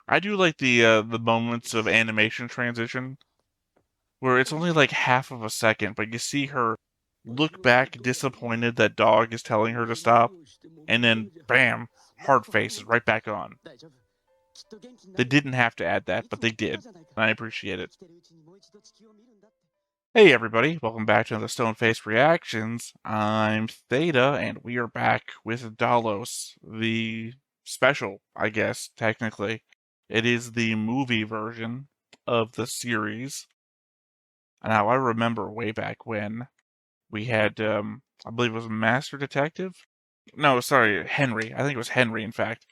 I do like the moments of animation transition where it's only like half of a second, but you see her look back disappointed that dog is telling her to stop, and then bam, hard face is right back on. They didn't have to add that, but they did. And I appreciate it. Hey everybody, welcome back to the Stone Face Reactions. I'm Theta, and we are back with Dallos, the special, I guess, technically. It is the movie version of the series. Now, I remember way back when we had, I believe it was Master Detective? No, sorry, Henry. I think it was Henry, in fact,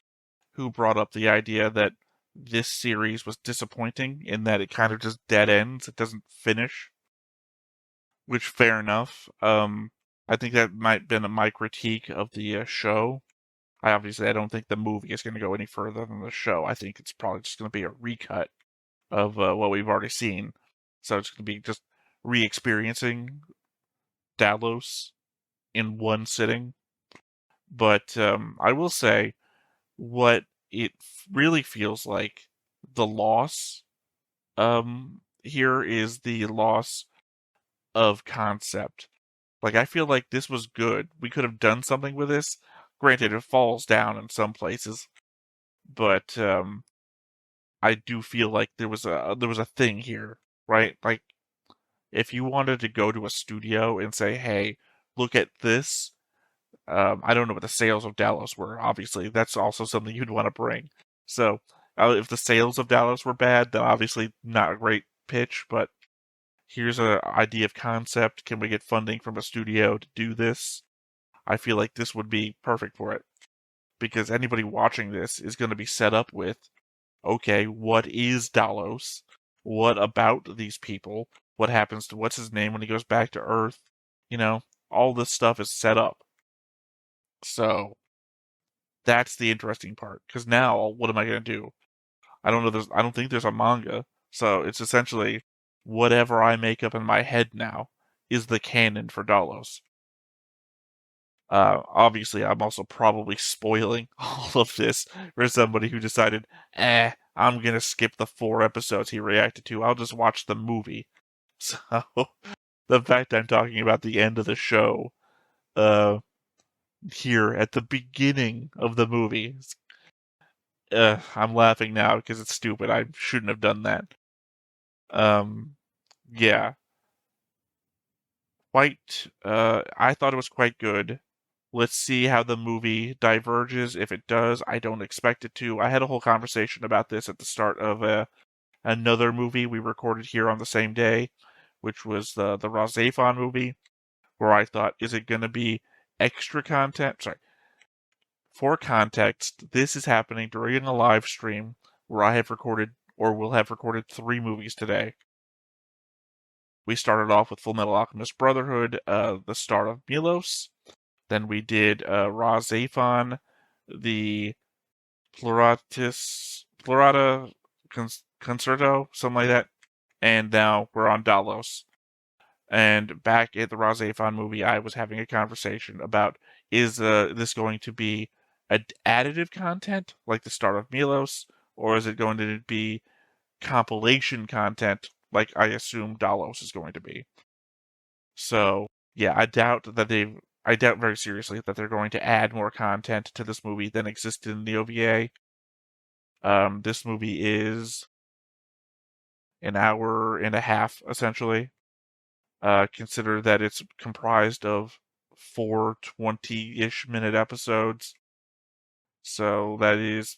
who brought up the idea that this series was disappointing in that it kind of just dead ends. It doesn't finish, which fair enough. I think that might have been my critique of the show. I don't think the movie is going to go any further than the show. I think it's probably just going to be a recut of what we've already seen. So it's going to be just re-experiencing Dallos in one sitting. But I will say what it really feels like the loss here is the loss of concept. Like, I feel like this was good. We could have done something with this. Granted, it falls down in some places, but I do feel like there was a thing here, right? Like, if you wanted to go to a studio and say, "Hey, look at this," I don't know what the sales of Dallas were. Obviously, that's also something you'd want to bring. So, if the sales of Dallas were bad, then obviously not a great pitch. But here's an idea of concept. Can we get funding from a studio to do this? I feel like this would be perfect for it because anybody watching this is going to be set up with, okay, what is Dallos? What about these people? What happens to what's his name when he goes back to Earth? You know, all this stuff is set up. So that's the interesting part. Because now, what am I going to do? I don't know. I don't think there's a manga. So it's essentially whatever I make up in my head now is the canon for Dallos. Obviously, I'm also probably spoiling all of this for somebody who decided, I'm gonna skip the 4 episodes he reacted to. I'll just watch the movie. So, the fact I'm talking about the end of the show, uh, here at the beginning of the movie, I'm laughing now because it's stupid. I shouldn't have done that. Um, yeah, I thought it was quite good. Let's see how the movie diverges. If it does, I don't expect it to. I had a whole conversation about this at the start of another movie we recorded here on the same day, which was the Razafon movie, where I thought, is it going to be extra content? Sorry. For context, this is happening during a live stream where I have recorded or will have recorded 3 movies today. We started off with Full Metal Alchemist Brotherhood, the start of Milos. Then we did Razafon, the Plurata Concerto, something like that. And now we're on Dallos. And back at the Razafon movie, I was having a conversation about, is this going to be additive content like the start of Milos, or is it going to be compilation content like I assume Dallos is going to be? So yeah, I doubt very seriously that they're going to add more content to this movie than existed in the OVA. This movie is an hour and a half, essentially. Consider that it's comprised of 4 20-ish minute episodes. So that is,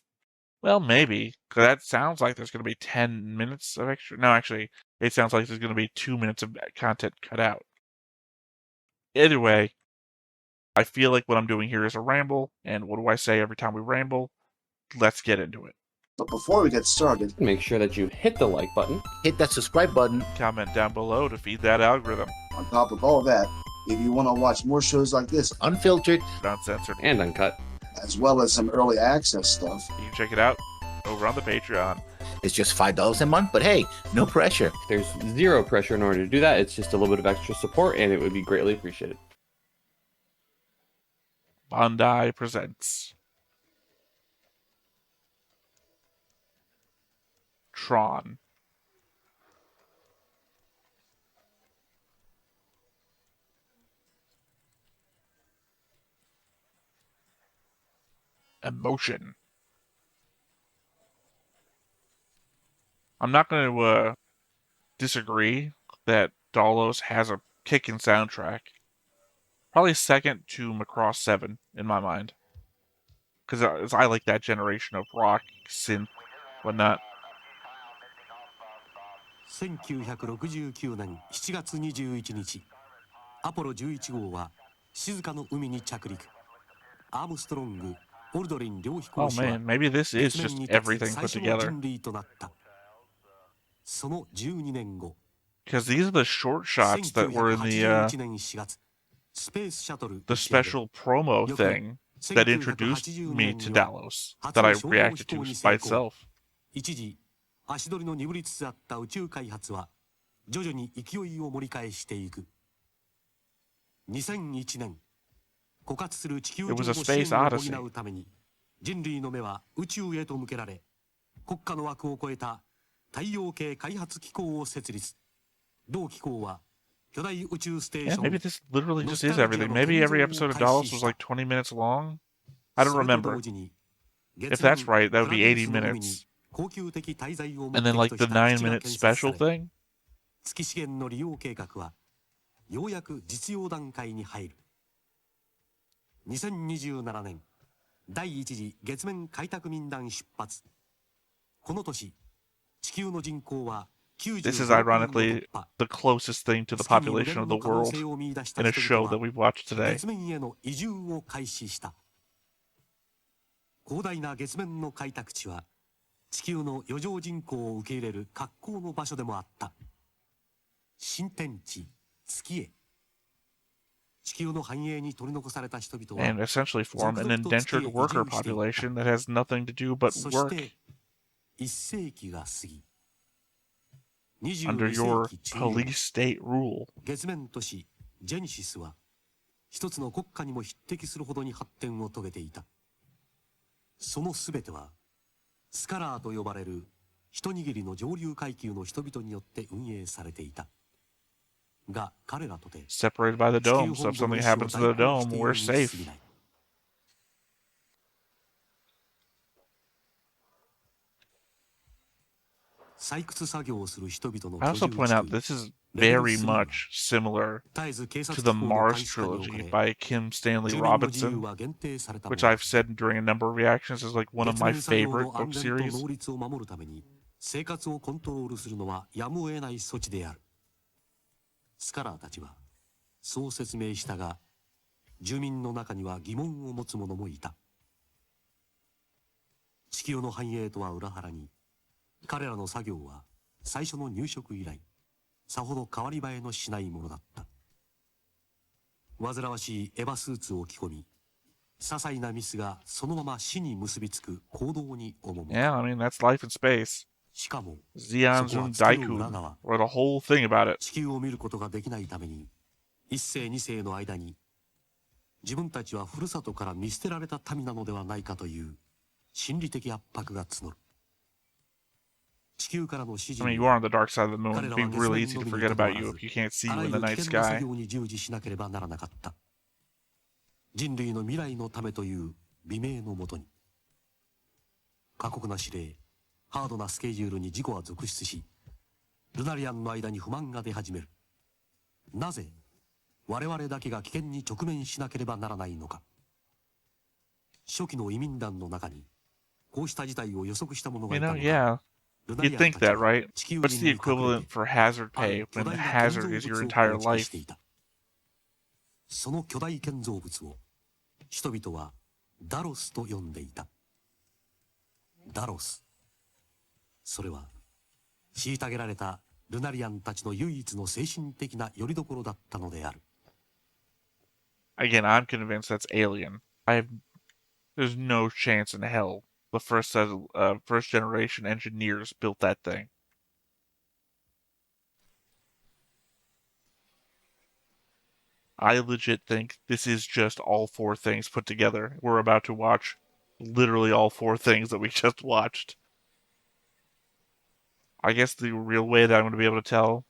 well, maybe. 'Cause that sounds like there's going to be 10 minutes of extra. No, actually, it sounds like there's going to be 2 minutes of content cut out. Either way, I feel like what I'm doing here is a ramble. And what do I say every time we ramble? Let's get into it. But before we get started, Make sure that you hit the like button. hit that subscribe button. Comment down below to feed that algorithm. On top of all that, if you want to watch more shows like this, unfiltered, Uncensored, And uncut. as well as some early access stuff, you can check it out over on the Patreon. It's just $5 a month, but hey, no pressure. There's zero pressure in order to do that. It's just a little bit of extra support, and it would be greatly appreciated. Bandai presents. Tron. Emotion. I'm not going to disagree that Dallos has a kicking soundtrack. Probably second to Macross 7 in my mind. Because I like that generation of rock, synth, whatnot. 1969年7月21日、アポロ11号は静かの海に着陸。アームストロング、オルドリン両飛 Oh 行士は man, maybe this is 月面 just に立つ everything 最 put 初の together. 人類となった。その12年後、 Because these are the short shots that were in 1981年4月、スペースシャトル the 打ち上げ special promo 翌年 thing that introduced 1982 me 年 to には Dallos 初 that の I 商業 reacted 飛 to 行に by 成功。 itself. 一時足取りの鈍りつつあった宇宙開発は徐々に勢いを盛り返していく。2001年、枯渇する地球上 It の was a 支援 space を odyssey. 補うために人類の目は宇宙へと向けられ、国家の枠を超えた太陽系開発機構を設立。同機構は巨大宇宙ステー Yeah, ション maybe this literally just is Nostalgia everything. の Maybe 建造 every を episode of 開始 Dallos し was た。 like 20 minutes long. I don't それと remember. 同時に If 月面 that's right, that would プラ be デウ 80 スの海に minutes. 恒久的滞在を目 And then 的 like と the した基地が 9-minute 建設さ special れ、 thing. 月資源の利用計画はようやく実用段階に入る。2027年、第一次月面開拓民団出発。この年、地球の人口は This is 95億人を ironically 突破。 the closest thing to the 月に無 population 限 of の the 可能 world 性を見出した in a 人 show 々 that は we've watched today. 月面への移住を開始した。広大な月面の開拓地は地球の余剰人口を受け入れる格好の場所でもあった。新天地月へ。地球の繁栄に取り残された人々は And essentially form an indentured worker population that has nothing to do but そし work て1世紀が過ぎ、 under 22 your 世紀中葉、 police state rule. 月面都市ジェニシスは一つの国家にも匹敵するほどに発展を遂げていた。そのすべてはスカラーと呼ばれる一握りの上流階級の人々によって運営されていた。が彼らとて Separated by the 地球 dome, so 本 if 部の something 意思を happens to 代 the 行し dome, てい we're るに過 safe. ぎない。採掘作業をする人々の I 居 also 住 point 地 out 区 this is レベル very 3は much similar 絶えず警 to 察 the 機構の Mars 監視下に置か trilogy れ、 by Kim Stanley 住民の自由 Robinson, は限定されたも which のだ。 I've said during a number of reactions is like one of 月 my 面作業 favorite の book 安全と series. 能率を守るために生活をコントロールするのはやむを得ない措置である。スカラーたちはそう説明したが、住民の中には疑問を持つ者もいた。地球の繁栄とは裏腹に、彼らの作業は最初の入植以来さほど変わり映えのしないものだった。煩わしいエヴァスーツを着込み、些細なミスがそのまま死に結びつく行動に赴く。 Yeah, I mean, that's life in space. しかも Zeon そこは Zoom 月の裏 Daikun 側、 wrote a whole thing about it. 地球を見ることができないために、一世二世の間に自分たちはふるさとから見捨てられた民なのではないかという心理的圧迫が募る。地球からの指示 I mean, に you are on the dark side of the moon. 彼 It'd ら be は月 really 面 easy の to みに forget とどま about ら you ず、 if you can't see あ you ら in ゆ the る危 night 険な作 sky. 業に従事しなければならなかった。人類の未来のためという美名のもとに、過酷な指令、ハードなスケジュールに事故は続出し、ルナリアンの間に不満が出始める。なぜ我々だけが危険に直面しなければならないのか。初期の移民団の中にこうした事態を予測した者が You いた know, のか。 yeah, ルナリ you'd アン think たち that, は right? 地球 What's 人 the に隠れ equivalent て for hazard ある pay 巨 when 大 the な建 hazard 造 is your 物を entire 構築 life? していた。その巨大建造物を人々はダロスと呼んでいた。ダロス、それは虐げられたルナリアンたちの唯一の精神的な拠り所だったのである。 Again, I'm convinced that's alien. There's no chance in hell the first generation engineers built that thing. I legit think this is just all four things put together. We're about to watch literally all four things that we just watched. I guess the real way that I'm going to be able to tell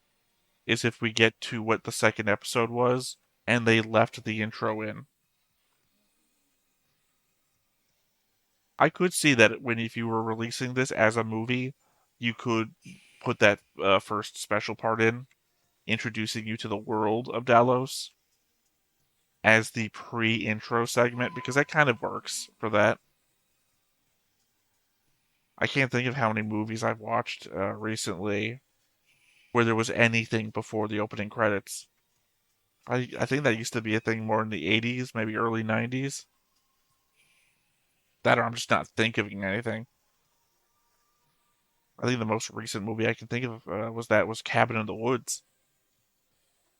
is if we get to what the second episode was and they left the intro in. I could see that if you were releasing this as a movie, you could put that first special part in, introducing you to the world of Dallos as the pre-intro segment, because that kind of works for that. I can't think of how many movies I've watched recently where there was anything before the opening credits. I think that used to be a thing more in the 80s, maybe early 90s. That or I'm just not thinking of anything. I think the most recent movie I can think of was Cabin in the Woods.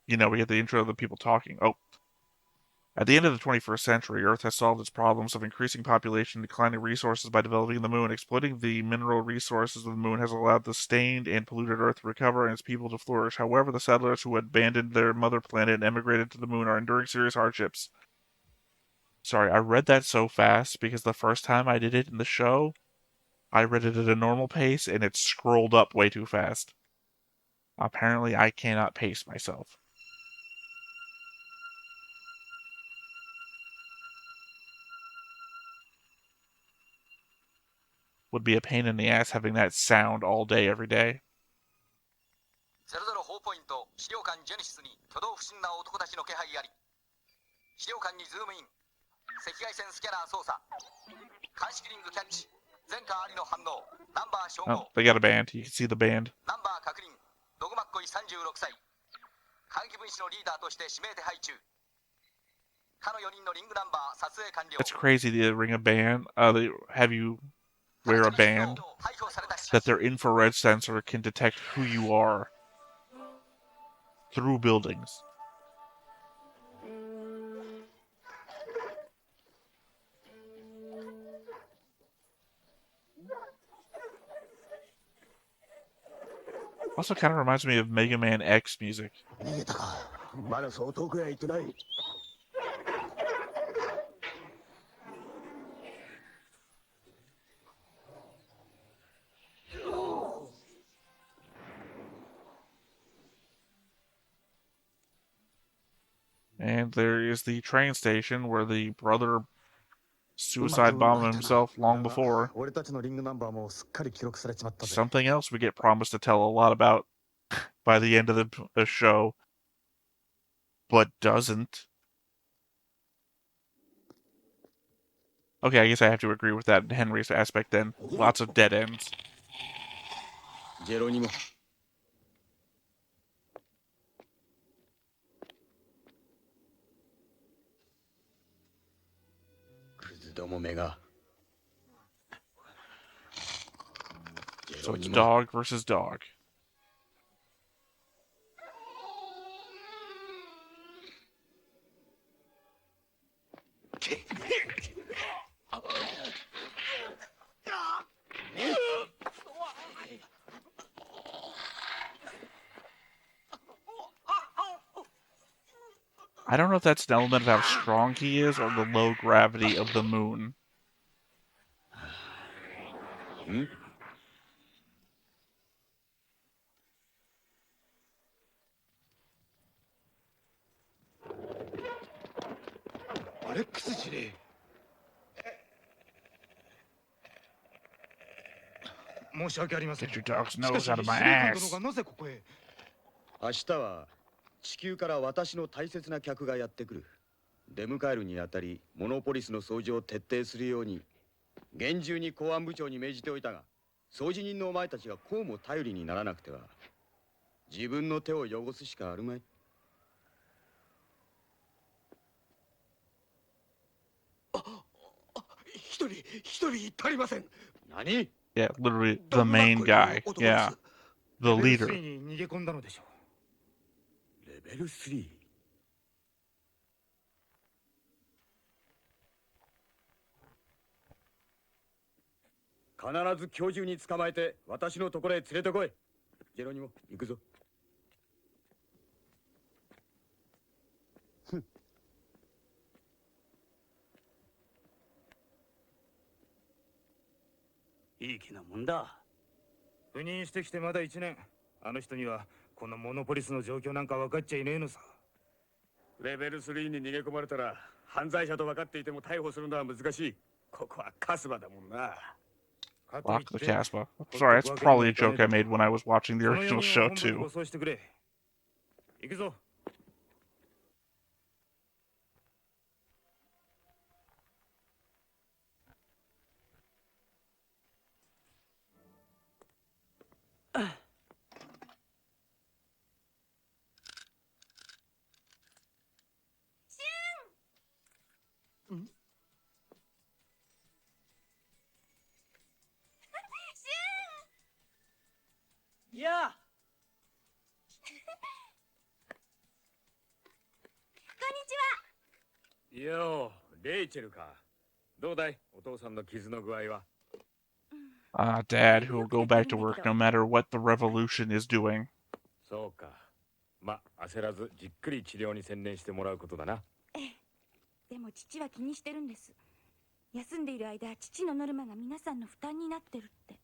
We get the intro of the people talking. Oh, at the end of the 21st century, Earth has solved its problems of increasing population and declining resources by developing the moon. Exploiting the mineral resources of the moon has allowed the stained and polluted Earth to recover and its people to flourish. However, the settlers who had abandoned their mother planet and emigrated to the moon are enduring serious hardships. Sorry, I read that so fast because the first time I did it in the show, I read it at a normal pace and it scrolled up way too fast. Apparently, I cannot pace myself. Would be a pain in the ass having that sound all day, every day. 00報ポイント資料館ジェネシスに挙動不審な男たちの気配あり資料館にズームイン赤外線スキャナー操作監視キリングキャッチ前科ありの反応ナンバー照合 Oh, they got a band. You can see the band. ナンバー確認ドグマッコイ36歳換気分子のリーダーとして指名手配中他の4人のリングナンバー撮影完了 It's crazy to ring a band. They have you wear a band that their infrared sensor can detect who you are through buildings. Also kind of reminds me of Mega Man X music. And there is the train station where the brother suicide bombed himself long before. Something else we get promised to tell a lot about by the end of the show, but doesn't. Okay, I guess I have to agree with that Henry's aspect then. Lots of dead ends. どもめが So it's dog versus dog. I don't know if that's an element of how strong he is or the low gravity of the moon. Get your dog's nose out of my ass. 明日は地球から私の大切な客がやってくる。出迎えるにあたりモノポリスの掃除を徹底するように厳重に公安部長に命じておいたが、掃除人のお前たちがこうも頼りにならなくては自分の手を汚すしかあるまい。一人足りません。何？ Yeah, literally the main guy. Yeah, the leader. 逃げ込んだのでしょう。レベル 3？ 必ず今日中に捕まえて私のところへ連れてこい。ジェロニモ、行くぞ。いい気なもんだ。赴任してきてまだ1年。あの人にはこのモノポリスの状況なんか分かっちゃいねえのさ。レベル3に逃げ込まれたら犯罪者と分かっていても逮捕するのは難しい。ここはカスバだもんな。かといっ Lock the て Casbah. Sorry, that's probably a joke I made when I was watching the その4 original 人を show 本部に護 too. 送してくれ。行くぞ。やあ。よう、レイチェルか。どうだい、お父さんの傷の具合は。Dad, who will go back to work no matter what the revolution is doing. そうか。ま、焦らずじっくり治療に専念してもらうことだな。でも父は気にしてるんです。休んでいる間、父のノルマが皆さんの負担になってるって。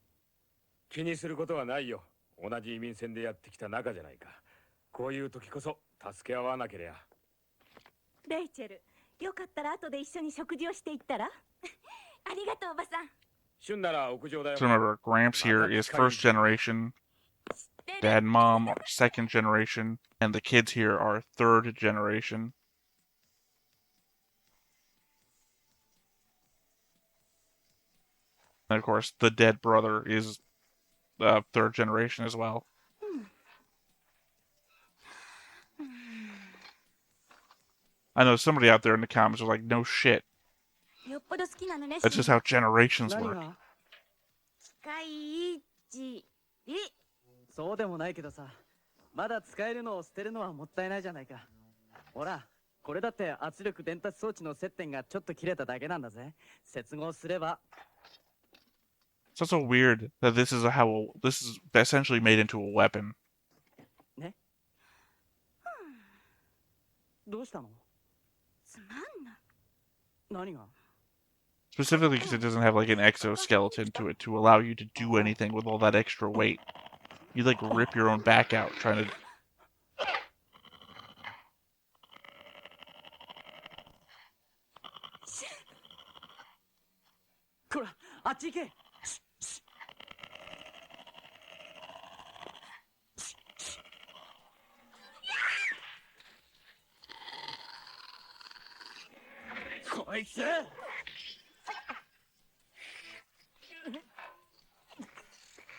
気にすることはないよ。同じ移民船でやってきた仲じゃないか。こういう時こそ助け合わなけりゃ。レイチェル、よかったら後で一緒に食事をしていったらありがとうおばさん。旬なら屋上だよ。 So remember, Gramps here is first generation, Dad and Mom are second generation, and the kids here are third generation. And of course, the dead brother is third generation as well. I know somebody out there in the comments was like, no shit. よっぽど好きなのね。 That's just how generations 何 work. が？使い一り。そうでもないけどさ、まだ使えるのを捨てるのはもったいないじゃないか。ほら、これだって圧力伝達装置の接点がちょっと切れただけなんだぜ。接合すれば。 It's also weird that this is this is essentially made into a weapon. ね。どうしたの？つまんない。何が？ Specifically because it doesn't have like an exoskeleton to it to allow you to do anything with all that extra weight. You like rip your own back out trying to. こら、あっち行け。こいつ。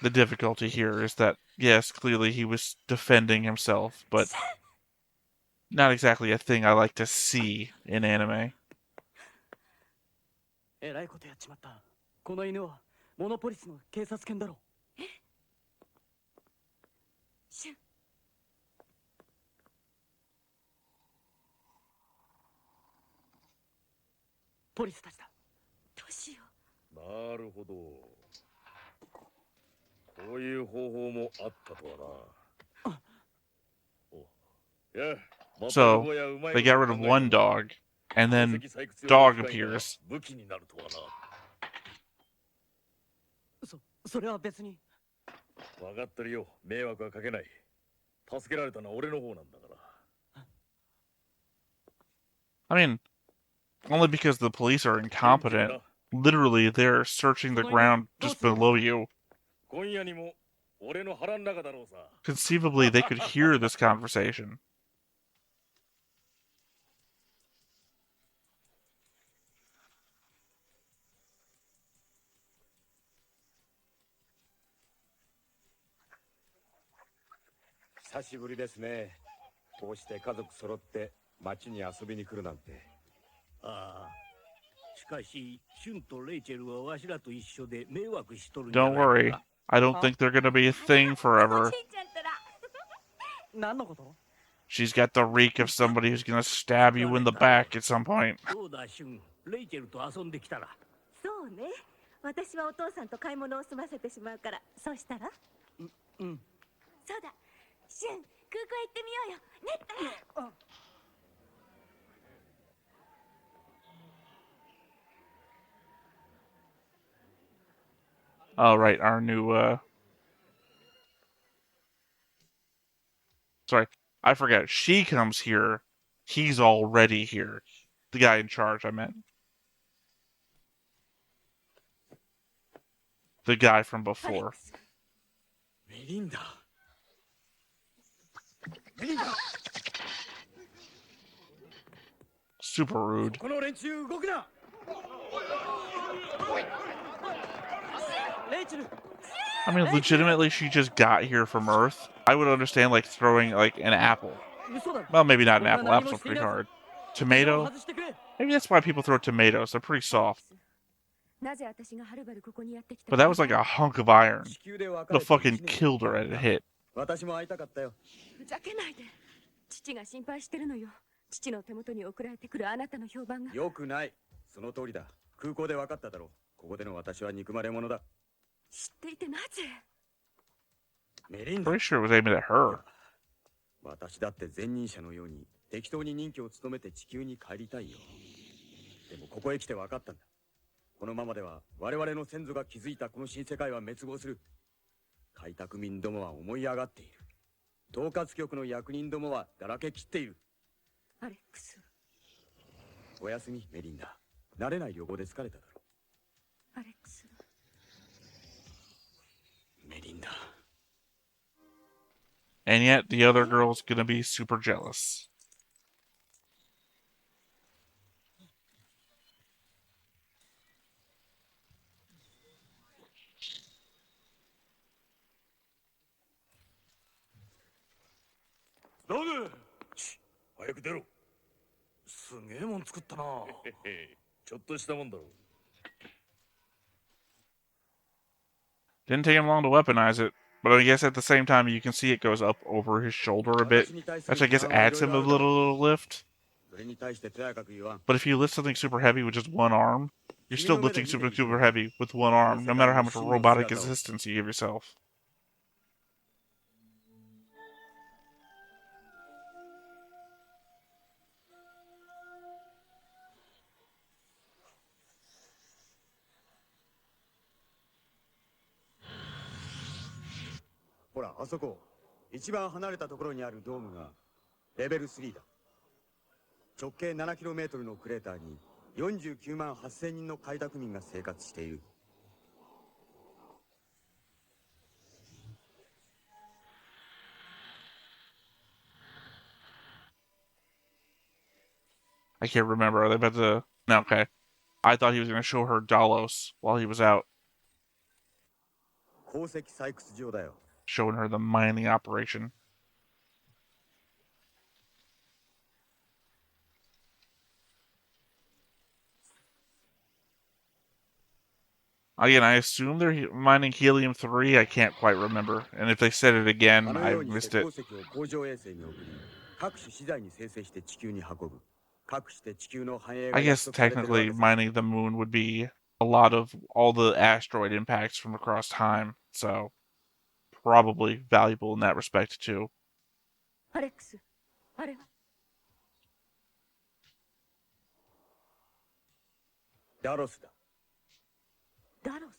The difficulty here is that, yes, clearly he was defending himself, but not exactly a thing I like to see in anime. えらいことやっちまった。この犬はモノポリスの警察犬だろ。シュン。ポリスたちだ。どうしよなるほど。こういう方法もあったとはな。お、いや、 So, they got rid of one dog, and then dog appears. 武器になるとはな。それは別に。分かってるよ。迷惑はかけない。助けられたのは俺の方なんだから。 I mean, only because the police are incompetent. Literally, they're searching the ground just below you. 今夜にも俺の腹の中だろうさ。 Conceivably, they could hear this conversation.「久しぶりですね。こうして家族揃って町に遊びに来るなんて。 ああ。しかし、シュンとレイチェルはわしらと一緒で迷惑しとるんじ Don't ゃない worry, か。 I don't think they're gonna be a thing forever. おじいちゃんったら。何のこと？ She's got the reek of somebody who's gonna stab you in the back at some point. どうだ、シュン。レイチェルと遊んできたら。そうね。私はお父さんと買い物を済ませてしまうから。そうしたら？うん。そうだ。シュン、空港へ行ってみようよ。ねったら。Oh, right, our new Sorry, I forget. She comes here. He's already here. The guy in charge, I meant. The guy from before. メリンダ。メリンダ。 Super rude. この連中動くな。 レイチェル I mean, legitimately, she just got here from Earth. I would understand, like, throwing, like, an apple. 嘘だ Well, maybe not an 僕は apple. 何 Apples も are してい pretty ない hard. 手錠を Tomato? 外してくれ Maybe that's why people throw tomatoes. They're pretty soft. なぜ私がはるばるここにやってきた But that was like a hunk of iron. 地球で別 Would れ have て fucking 一年 killed her at a hit. 私も会いたかったよ。ふざけないで父が心配してるのよ父の手元に送られてくるあなたの評判がよくない。その通りだ。空港で分かっただろう。ここでの私は憎まれ者だ。知っていてなぜメリンダ。 Pretty sure it was aimed at her. 私だって前任者のように適当に任期を務めて地球に帰りたいよ。でもここへ来て分かったんだ。このままでは我々の先祖が築いたこの新世界は滅亡する。開拓民どもは思い上がっている。統括局の役人どもはだらけきっている。アレックスおやすみメリンダ。慣れない旅行で疲れただろアレックスう。メリンダ。 And yet, the other girl's gonna be super jealous. ダグ。早く出ろ。すげえもん作ったな。ちょっとしたもんだろ。 Didn't take him long to weaponize it, but I guess at the same time you can see it goes up over his shoulder a bit, which I guess adds him a little lift. それに対してとやかく言わん。 But if you lift something super heavy with just one arm, you're still lifting super heavy with one arm, no matter how much robotic assistance you give yourself. ほら、あそこ。一番離れたところにあるドームがレベル3だ。直径 7km のクレーターに49万8000人の開拓民が生活している。 I can't remember. Are they about to... No, okay. I thought he was going to show her Dallos while he was out, 鉱石採掘場だよ。 showing her the mining operation. Again, I assume they're mining helium-3. I can't quite remember. And if they said it あ again, の I ようにし missed て it. 鉱石を工場衛星に送り、各種資材に生成して地球に運ぶ。各して地球の繁栄が I 約 guess 束されてるわ technically けさ。 mining the moon would be a lot of all the asteroid impacts from across time, so probably valuable in that respect too. アレックスあれはダロスだ。ダロス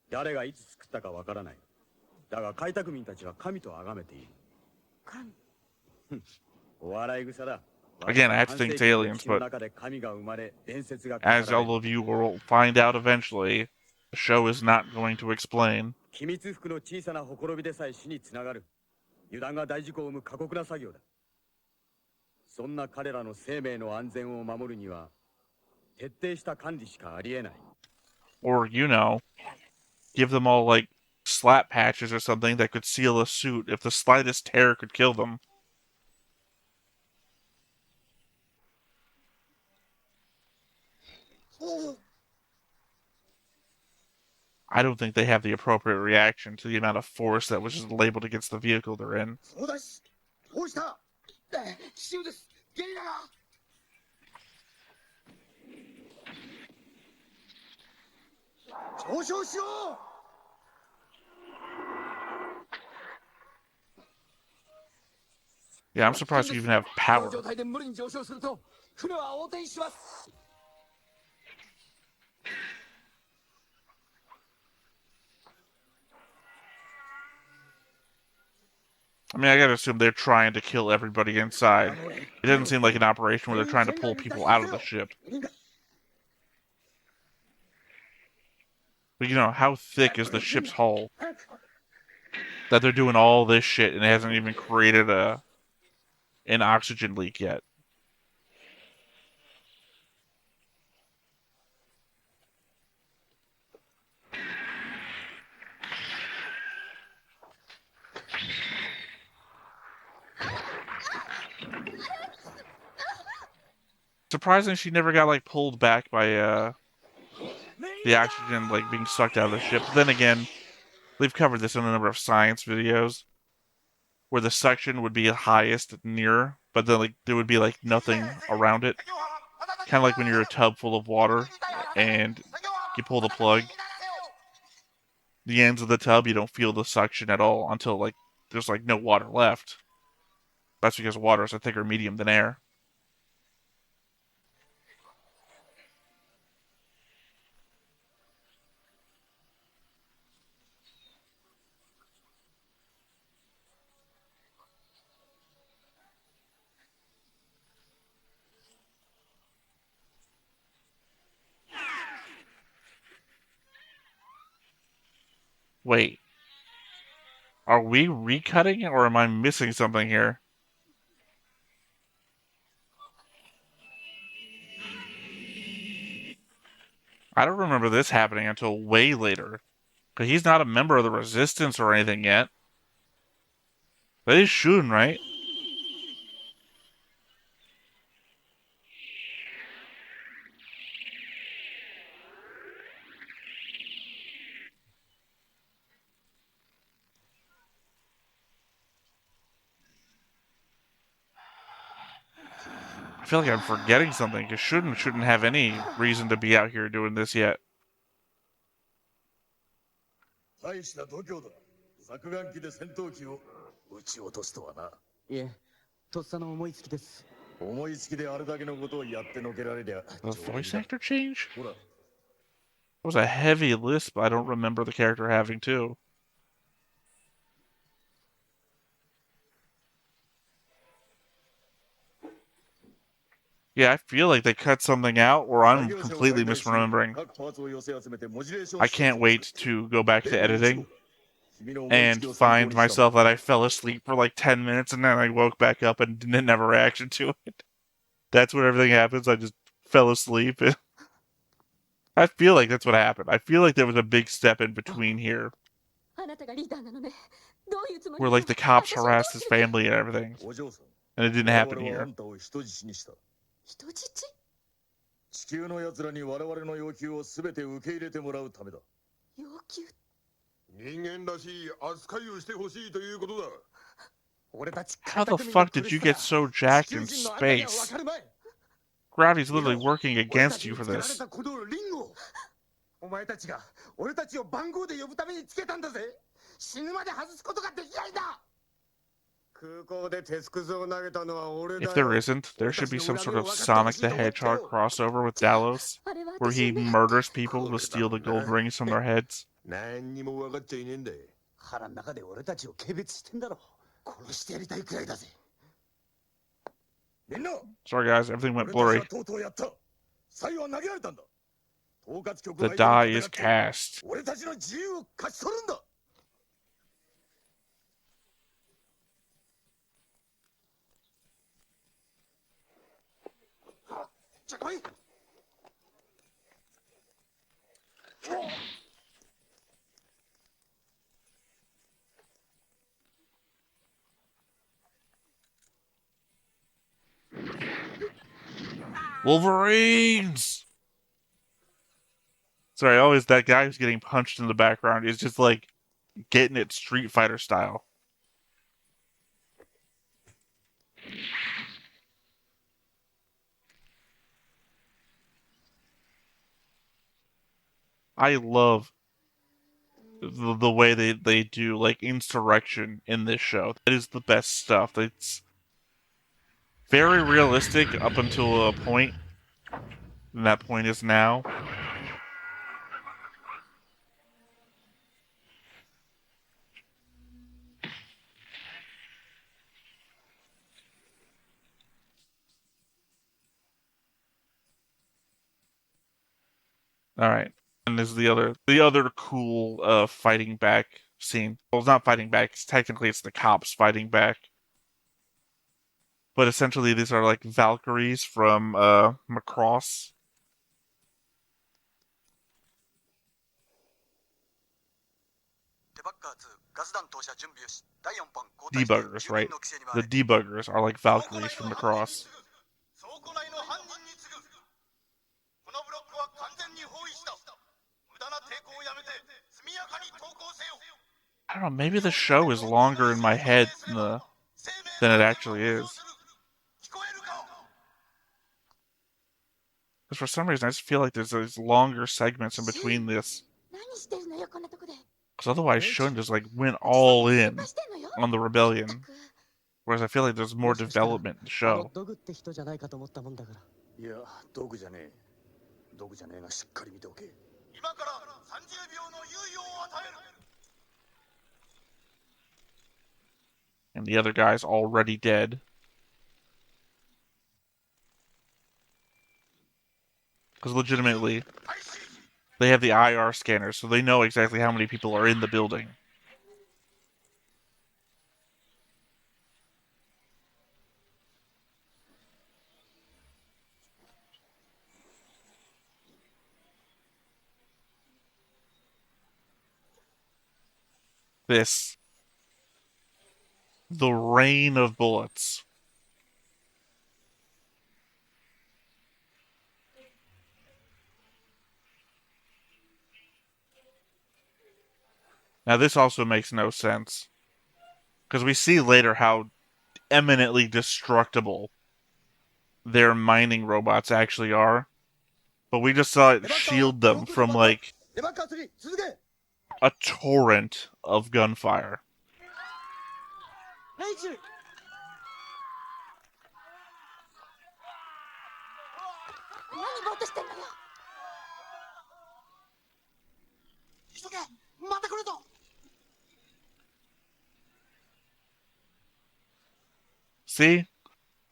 誰がいつ作ったかわからない。だが開拓民たちは神と崇めている。神お笑い草だ。 Again, I have to think it's aliens, but 中で神が生まれ、伝説が語 as られ all る。 of you will find out eventually, the show is not going to explain. 機密服の小さなほころびでさえ死につながる。油断が大事故を生む過酷な作業だ。そんな彼らの生命の安全を守るには、徹底した管理しかありえない。 Or, you know, give them all like slap patches or something that could seal a suit if the slightest tear could kill them. I don't think they have the appropriate reaction to the amount of force that was just labeled against the vehicle they're in. そうだし、どうした？奇襲です。ゲリラが。上昇しろ。 Yeah, I'm surprised you even have power. 状態で無理に上昇すると船は横転します。 I I mean, I gotta assume they're trying to kill everybody inside. It doesn't seem like an operation where they're trying to pull people out of the ship. But you know, how thick is the ship's hull that they're doing all this shit and it hasn't even created an oxygen leak yet? Surprising she never got like pulled back by the oxygen like being sucked out of the ship. But then again, they've covered this in a number of science videos where the suction would be highest near, but then like there would be like nothing around it. Kind of like when you're a tub full of water and you pull the plug, the ends of the tub you don't feel the suction at all until like there's like no water left. That's because water is a thicker medium than air. Wait, are we recutting or am I missing something here? I don't remember this happening until way later. Because he's not a member of the Resistance or anything yet. That is Shun, right? I feel like I'm forgetting something, because shouldn't have any reason to be out here doing this yet. 大した度胸だ。削岩機で戦闘機を撃ち落とすとはな。いえ、とっさの思いつきです。思いつきであれだけのことをやってのけられりゃ。The voice actor change? ほら。 It was a heavy lisp I don't remember the character having too. Yeah, I feel like they cut something out or I'm completely misremembering. I can't wait to go back to editing and find myself that I fell asleep for like 10 minutes and then I woke back up and didn't have a reaction to it. That's when everything happens. I just fell asleep. I feel like that's what happened. I feel like there was a big step in between here where like the cops harassed his family and everything. And it didn't happen here. 地球の奴らに我々の要求をすべて受け入れてもらうためだ。要求？人間らしい扱いをしてほしいということだ。 How the fuck did you get so jacked in space? Gravity's literally working against you for this. お前たちが俺たちを番号で呼ぶためにつけたんだぜ。死ぬまで外すことができないんだ。 If there isn't, there should be some sort of Sonic the Hedgehog crossover with Dallos, where he murders people to steal the gold rings from their heads. Sorry guys, everything went blurry. The die is cast. Wolverines! Sorry, always that guy who's getting punched in the background is just like getting it Street Fighter style. I love the way they do like insurrection in this show. That is the best stuff. It's very realistic up until a point, and that point is now. All right. And there's the other cool fighting back scene. Well, it's not fighting back. It's the cops fighting back. But essentially, these are like Valkyries from Macross. Debuggers, right? The debuggers are like Valkyries from Macross. I don't know, maybe the show is longer in my head than it actually is. Because for some reason, I just feel like there's these longer segments in between this. Because otherwise, Shun just like went all in on the rebellion. Whereas I feel like there's more development in the show. いや、道具じゃねえ。道具じゃねえがしっかり見ておけ。今から30秒の猶予を与える。 And the other guy's already dead. Because legitimately, they have the IR scanners, so they know exactly how many people are in the building. This. The rain of bullets. Now this also makes no sense. Because we see later how eminently destructible their mining robots actually are. But we just saw it shield them from, like, a torrent of gunfire. See?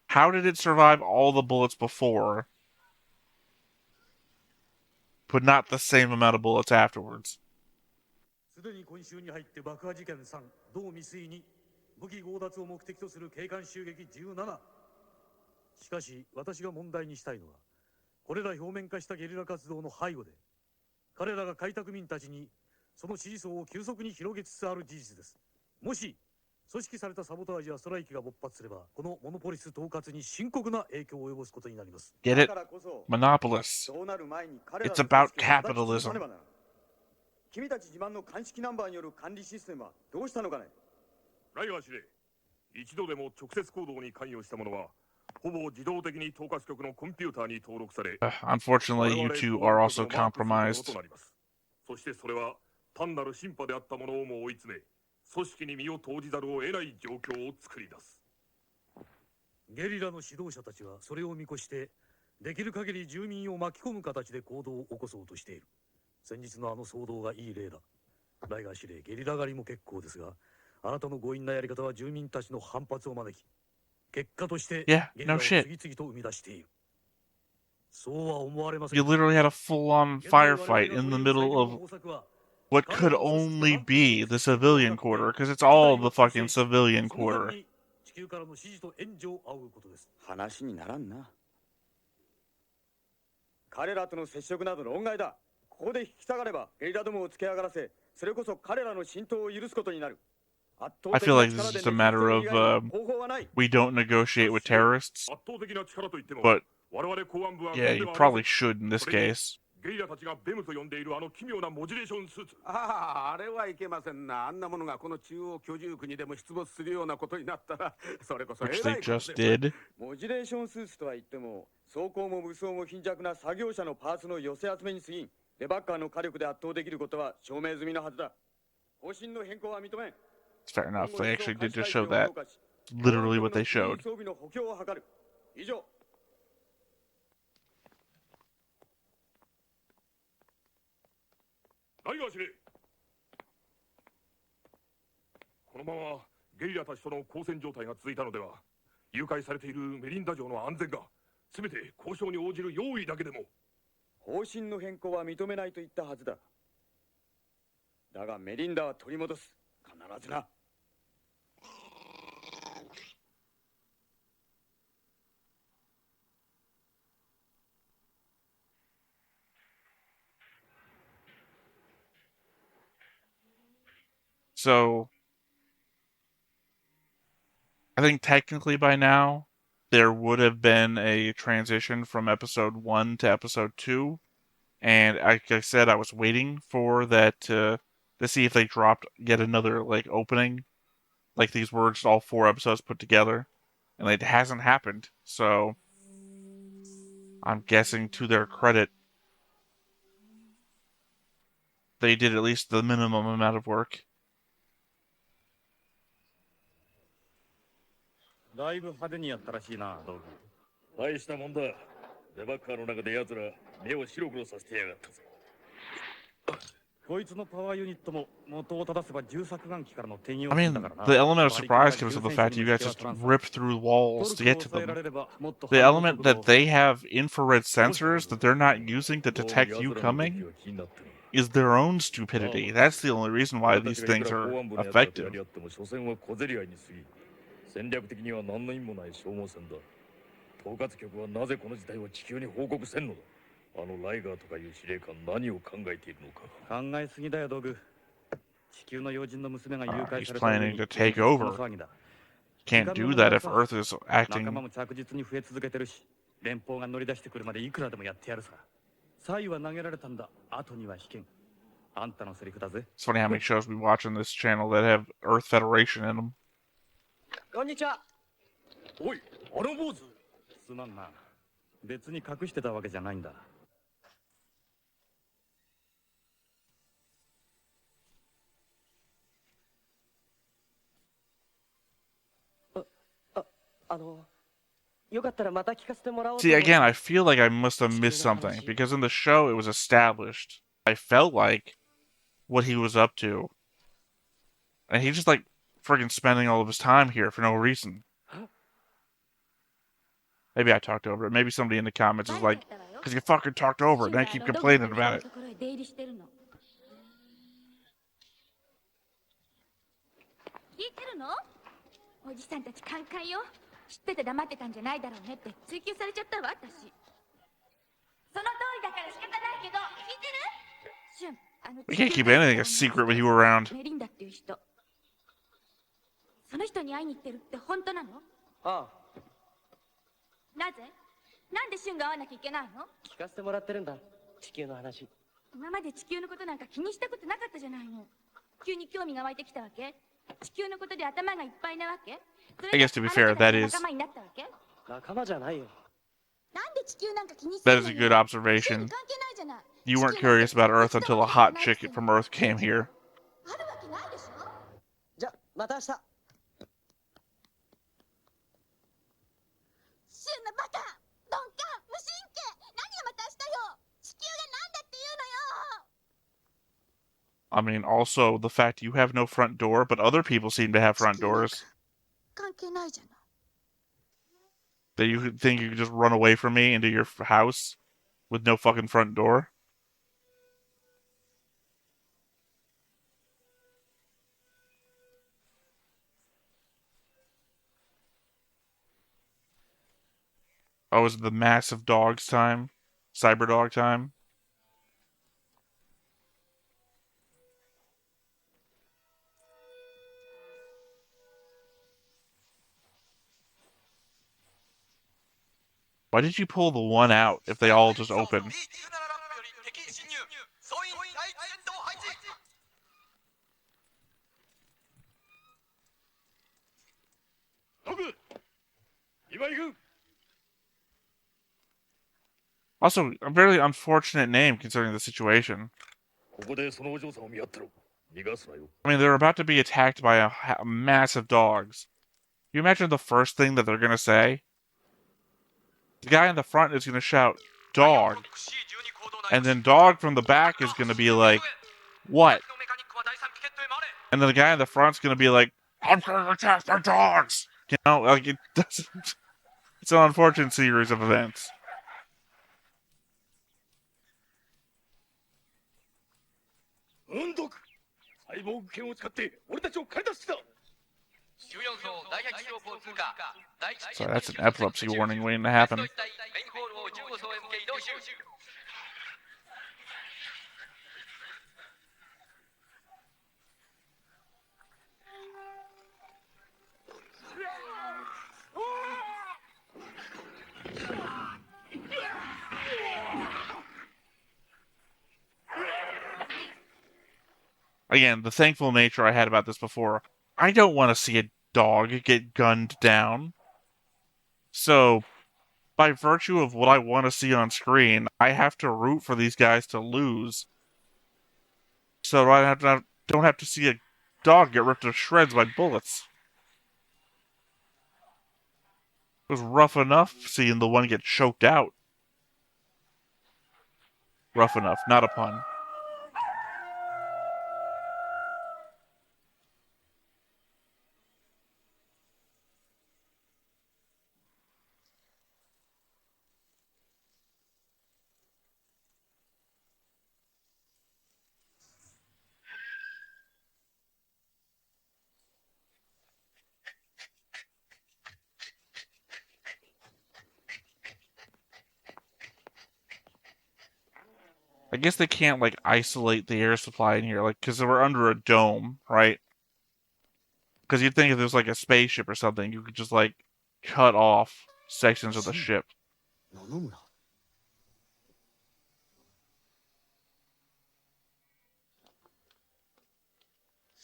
How did it survive all the bullets before, but not the same amount of bullets afterwards? すでに今週に入って爆破事件3、同未遂2、武器強奪を目的とする警官襲撃17。しかし私が問題にしたいのは、これら表面化したゲリラ活動の背後で、彼らが開拓民たちにその支持層を急速に広げつつある事実です。もし組織されたサボタージやストライキが勃発すれば、このモノポリス統括に深刻な影響を及ぼすことになります。 Get it? Monopolists. It's about capitalism. 君たち自慢の鑑識ナンバーによる管理システムはどうしたのかね。ライガー司令、一度でも直接行動に関与した者は、ほぼ自動的に統括局のコンピューターに登録され、Unfortunately, you two are also compromised. そしてそれは単なる審判であった者をも追い詰め、組織に身を投じざるを得ない状況を作り出す。ゲリラの指導者たちはそれを見越して、できる限り住民を巻き込む形で行動を起こそうとしている。先日のあの騒動がいい例だ。ライガー司令、ゲリラ狩りも結構ですが、あなたの強引なやり方は住民たちの反発を招き、結果としてゲリラを次々と生み出している。そうは思われません。 You literally had a full-on firefight in the middle of what could only be the civilian quarter, because it's all the fucking civilian quarter. 地球からの支持と援助を仰ぐことです。話にならんな。彼らとの接触など論外だ。ここで引き下がればゲリラどもをつけ上がらせ、それこそ彼らの浸透を許すことになる。 I feel like this is just a matter of we don't negotiate with terrorists, but yeah, you probably should in this case. ゲリラたちがベムと呼んでいるあの奇妙なモジュレーションスーツ。あれはいけませんな。あんなものがこの中央居住区にでも出没するようなことになったら、それこそ Which they just did. モジュレーションスーツとは言っても、装甲も武装も貧弱な作業者のパーツの寄せ集めに過ぎん。デバッカーの火力で圧倒できることは証明済みのはずだ。方針の変更は認めん。 It's fair enough. They actually did just show that. Literally what they showed. 以上。 ライガー司令、このままゲリラたちとの交戦状態が続いたのでは、誘拐されているメリンダ城の安全が全て交渉に応じる用意だけでも。方針の変更は認めないと言ったはずだ。だがメリンダは取り戻す。必ずな。So, I think technically by now, there would have been a transition from episode 1 to episode 2. And like I said, I was waiting for that to see if they dropped yet another like opening, like these were just all 4 episodes put together, and it hasn't happened. So I'm guessing, to their credit, they did at least the minimum amount of work. だいぶ派手にやったらしいな、道具。大したもんだ。デバッカーの中で奴ら目を白黒させてやがったぞ。こいつのパワーユニットも元を正せば重作眼機からの転用 I だ mean, からな。 the element of surprise comes from the fact that you guys just rip through walls to get to them. The element that they have infrared sensors that they're not using to detect you coming is their own stupidity. That's the only reason why these things are effective. 戦略的には何の意味もない消耗戦だ。統括局はなぜこの事態を地球に報告せんのだ。あのライガーとかいう司令官何を考えているのか。考えすぎだよ、道具。地球の要人の娘が誘拐 He's された planning to take over. Can't do that if Earth is 仲 acting. 間も着実に増え続けてるし、連邦が乗り出してくるまでいくらでもやってやるさ。サイは投げられたんだ。後には引けん。あんたのセリフだぜ。 It's funny how many shows we watch on this channel that have Earth Federation in them. こんにちは。おい、あの坊主。すまんな。別に隠してたわけじゃないんだ。See, again, I feel like I must have missed something, because in the show it was established. I felt like what he was up to. And he's just like friggin' spending all of his time here for no reason. Maybe I talked over it. Maybe somebody in the comments is like, because you fucking talked over it and I keep complaining about it. 聞いてるの？おじさんたちカンカンよ。知ってて黙ってたんじゃないだろうねって追及されちゃったわ、私。その通りだから仕方ないけど、聞いてる？シュン、We can't keep anything a secret with you around. メリンダっていう人。その人に会いに行ってるって本当なの？ああ。なぜ？なんでシュンが会わなきゃいけないの？聞かせてもらってるんだ。地球の話。今まで地球のことなんか気にしたことなかったじゃないの。急に興味が湧いてきたわけ？地球のことで頭がいっぱいなわけ？ I guess to be fair, that is 仲間じゃないよ。 that is a good observation. You weren't curious about Earth until a hot chick from Earth came here. じゃ、また明日。シュンのバカ、鈍感、無神経、何がまた明日よ。地球がなんだっていうのよ。 I mean, also the fact you have no front door, but other people seem to have front doors. 関係ないじゃない。 That you think you could just run away from me into your house with no fucking front door? Oh, is it the massive dogs time? Cyber dog time? Why did you pull the one out if they all just open? Also, a very unfortunate name considering the situation. I mean, they're about to be attacked by a massive dogs. Can you imagine the first thing that they're gonna say? The guy in the front is gonna shout, "Dog," and then dog from the back is gonna be like, "What?" And then the guy in the front's gonna be like, "I'm gonna attack the dogs." You know, like it doesn't. It's an unfortunate series of events. 運毒サイボーグ剣を使って俺たちを駆り出してきた。14層第8スロープを通過。第1 So that's an epilepsy warning waiting to happen. メインホールを15層へ向け移動中。Again, the thankful nature I had about this before. I don't want to see a dog get gunned down. So, by virtue of what I want to see on screen, I have to root for these guys to lose. So I don't have to see a dog get ripped to shreds by bullets. It was rough enough seeing the one get choked out. Rough enough, not a pun. I guess they can't, like, isolate the air supply in here, like, because we're under a dome, right? Because you'd think if there's, like, a spaceship or something, you could just, like, cut off sections of the ship.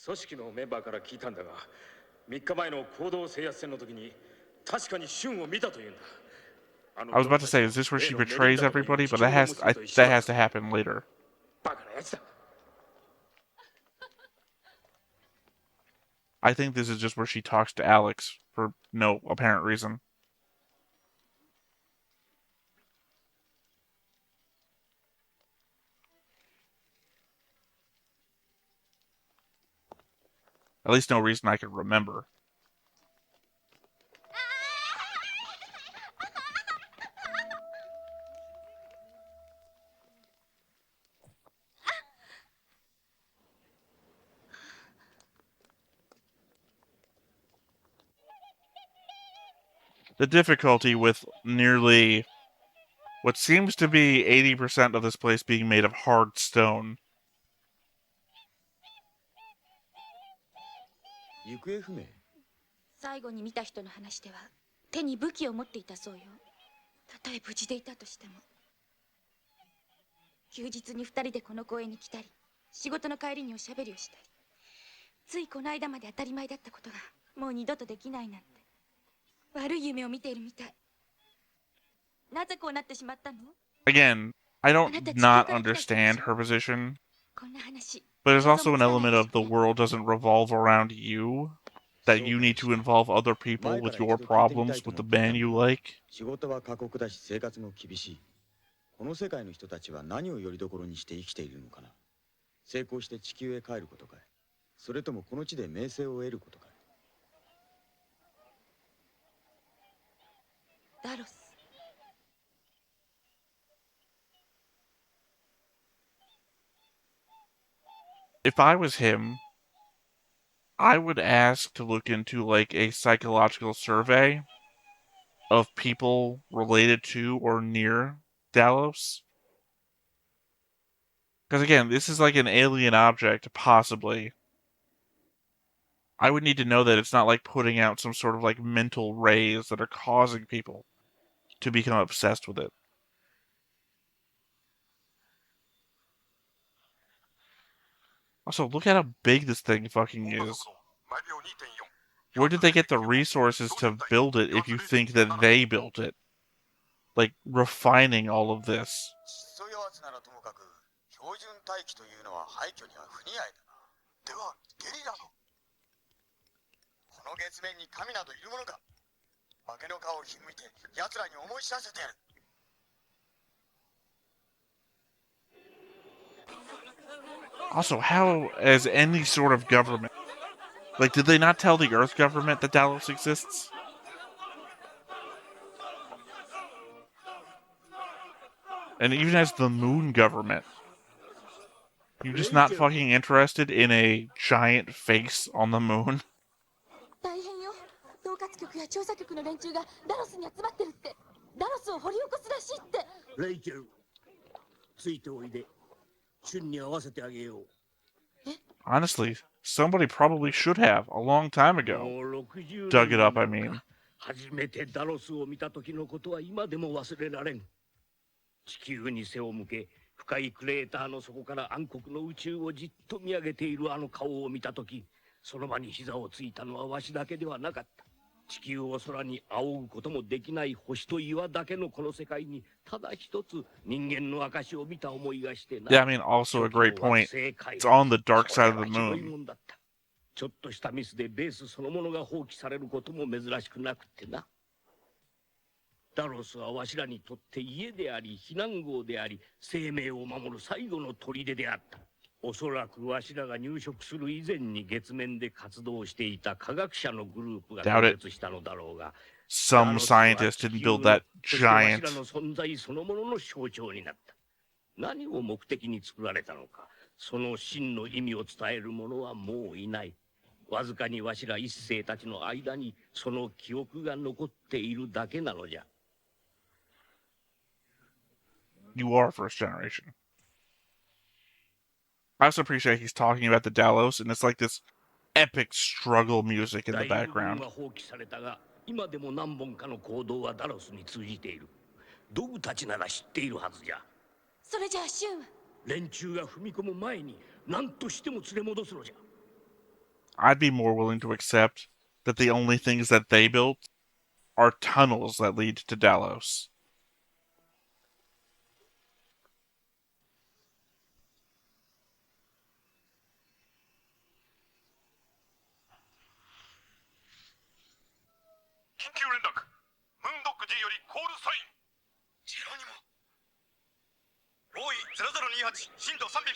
組織のメンバーから聞いたんだが、3日前の行動制圧戦の時に確かに瞬を見たというんだ。I was about to say, is this where she betrays everybody? But that has to happen later. バカなやつだ。I think this is just where she talks to Alex for no apparent reason. At least no reason I can remember. The difficulty with nearly what seems to be 80% of this place being made of hard stone. 行方不明。最後に見た人の話では手に武器を持っていたそうよ。たとえ無事でいたとしても。休日に2人でこの公園に来たり、仕事の帰りにおしゃべりをしたり、ついこの間まで当たり前だったことがもう二度とできないなんて悪い夢を見ているみたい。なぜこうなってしまったの？ Again, I don't not understand her position, but there's also an element of the world doesn't revolve around you, that you need to involve other people with your problems with the man you like. 仕事は過酷だし生活も厳しい。この世界の人たちは何をよりどころにして生きているのかな。成功して地球へ帰ることかい。それともこの地で名声を得ることかい。ダロス。If I was him, I would ask to look into, like, a psychological survey of people related to or near Dallos. Because, again, this is like an alien object, possibly. I would need to know that it's not like putting out some sort of, like, mental rays that are causing people to become obsessed with it. Also, look at how big this thing fucking is. Where did they get the resources to build it if you think that they built it? Like, refining all of this. この月面に神などいるものか。化けの顔をひんむいて奴らに思い知らせてやる。Also, how as any sort of government, like, did they not tell the Earth government that Dallos exists? And even as the Moon government. You're just not fucking interested in a giant face on the moon? 大変よ。統括局や調査局の連中がダロスに集まってるって。ダロスを掘り起こすらしいって。レイチェル、ついておいで。旬に合わせてあげよう。Honestly, somebody probably should have a long time ago. Dug it up, I mean. 初めてダロスを見た時のことは今でも忘れられん。地球に背を向け、深いクレーターの底から暗黒の宇宙をじっと見上げているあの顔を見た時、その場に膝をついたのはわしだけではなかった。地球を空に仰ぐこともできない星と岩だけのこの世界にただ一つ人間の証を見た思いがしてな。Yeah, I mean, also a great point. It's on the dark side of the moon. ちょっとしたミスでベースそのものが放棄されることも珍しくなくってな。ダロスはわしらにとって家であり避難壕であり生命を守る最後の砦であった。おそらくわしらが入植する以前に月面で活動していた科学者のグループが開発したのだろうが、 Some scientist didn't build that giant. わしらの存在そのものの象徴になった。何を目的に作られたのか、その真の意味を伝える者はもういない。わずかにわしら一世たちの間にその記憶が残っているだけなのじゃ。You are first generation. I also appreciate he's talking about the Dallos, and it's like this epic struggle music in the background. 今でも何本かの行動はダロスに通じている。ドブたちなら知っているはずじゃ。それじゃあシュン。連中が踏み込む前に何としても連れ戻すのじゃ。I'd be more willing to accept that the only things that they built are tunnels that lead to Dallos.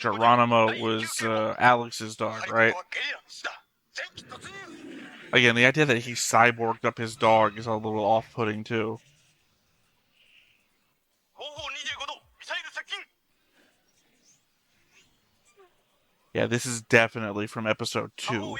Geronimo was Alex's dog, right? Again, the idea that he cyborged up his dog is a little off-putting, too. Yeah, this is definitely from episode 2.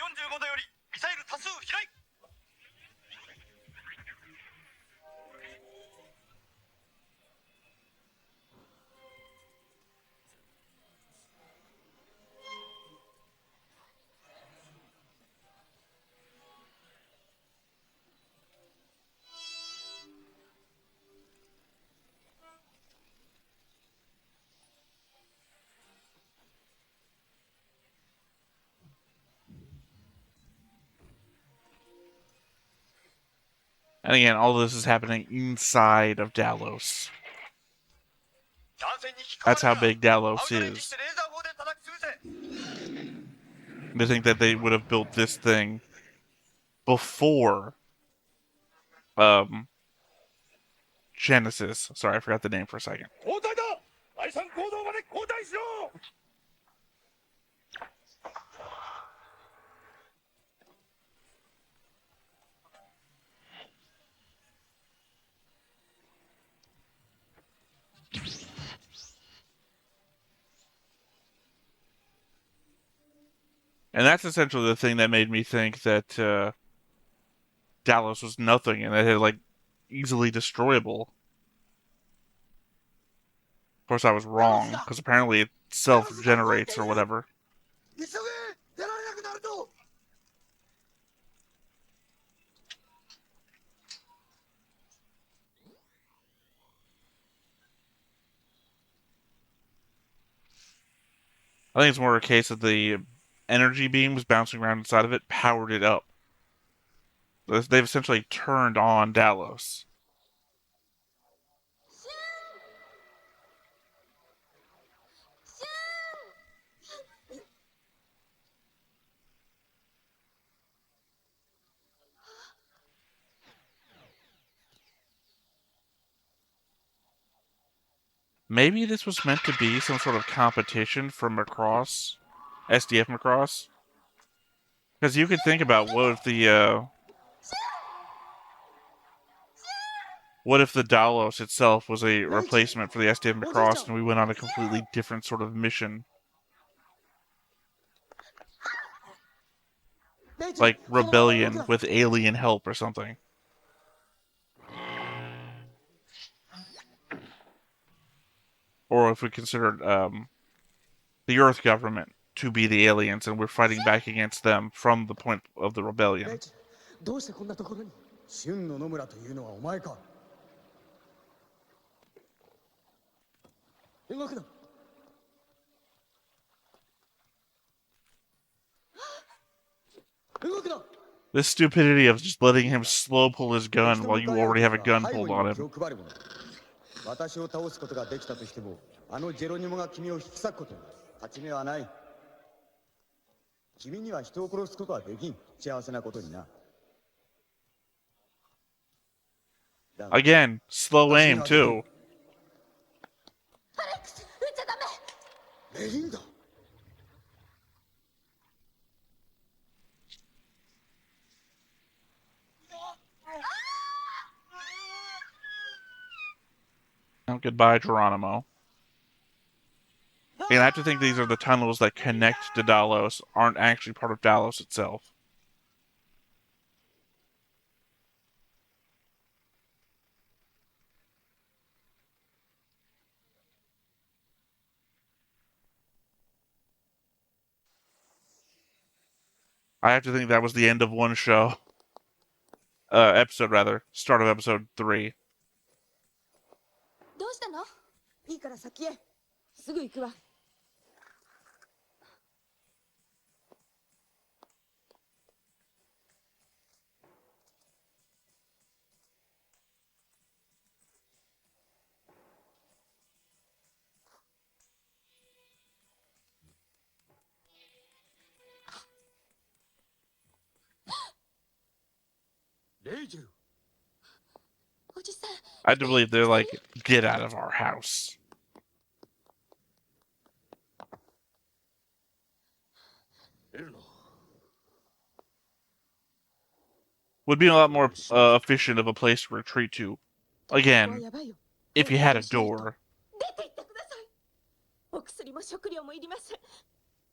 And again, all this is happening inside of Dallos. That's how big Dallos is. They think that they would have built this thing before Genesis. Sorry, I forgot the name for a second. And that's essentially the thing that made me think that Dallos was nothing and that it like easily destroyable. Of course, I was wrong because apparently it self-generates or whatever. I think it's more a case of the energy beams bouncing around inside of it powered it up. They've essentially turned on Dallos. Maybe this was meant to be some sort of competition for Macross, SDF Macross. Because you could think about what if the Dallos itself was a replacement for the SDF Macross and we went on a completely different sort of mission. like rebellion with alien help or something. Or if we considered the Earth government to be the aliens and we're fighting back against them from the point of the rebellion. どうしてこんなところに春の野村というのはお前か動くな This stupidity of just letting him slow pull his gun while you already have a gun pulled on him. 私を倒すことができたとしてもあのジェロニモが君を引き裂くことに勝ち目はない君には人を殺すことはできん幸せなことにな Again, slow aim too. アレックス撃っちゃダメメリンダ Oh, goodbye, Geronimo. And I have to think these are the tunnels that connect to Dallos, aren't actually part of Dallos itself. I have to think that was the end of one show. Episode, rather. Start of episode 3. どうしたの？いいから先へ。すぐ行くわ。レイジェル おじさん。 I do believe they're like, get out of our house. Would be a lot more efficient of a place to retreat to. Again, if you had a door. 出て行ってください。お薬も食料もいりません。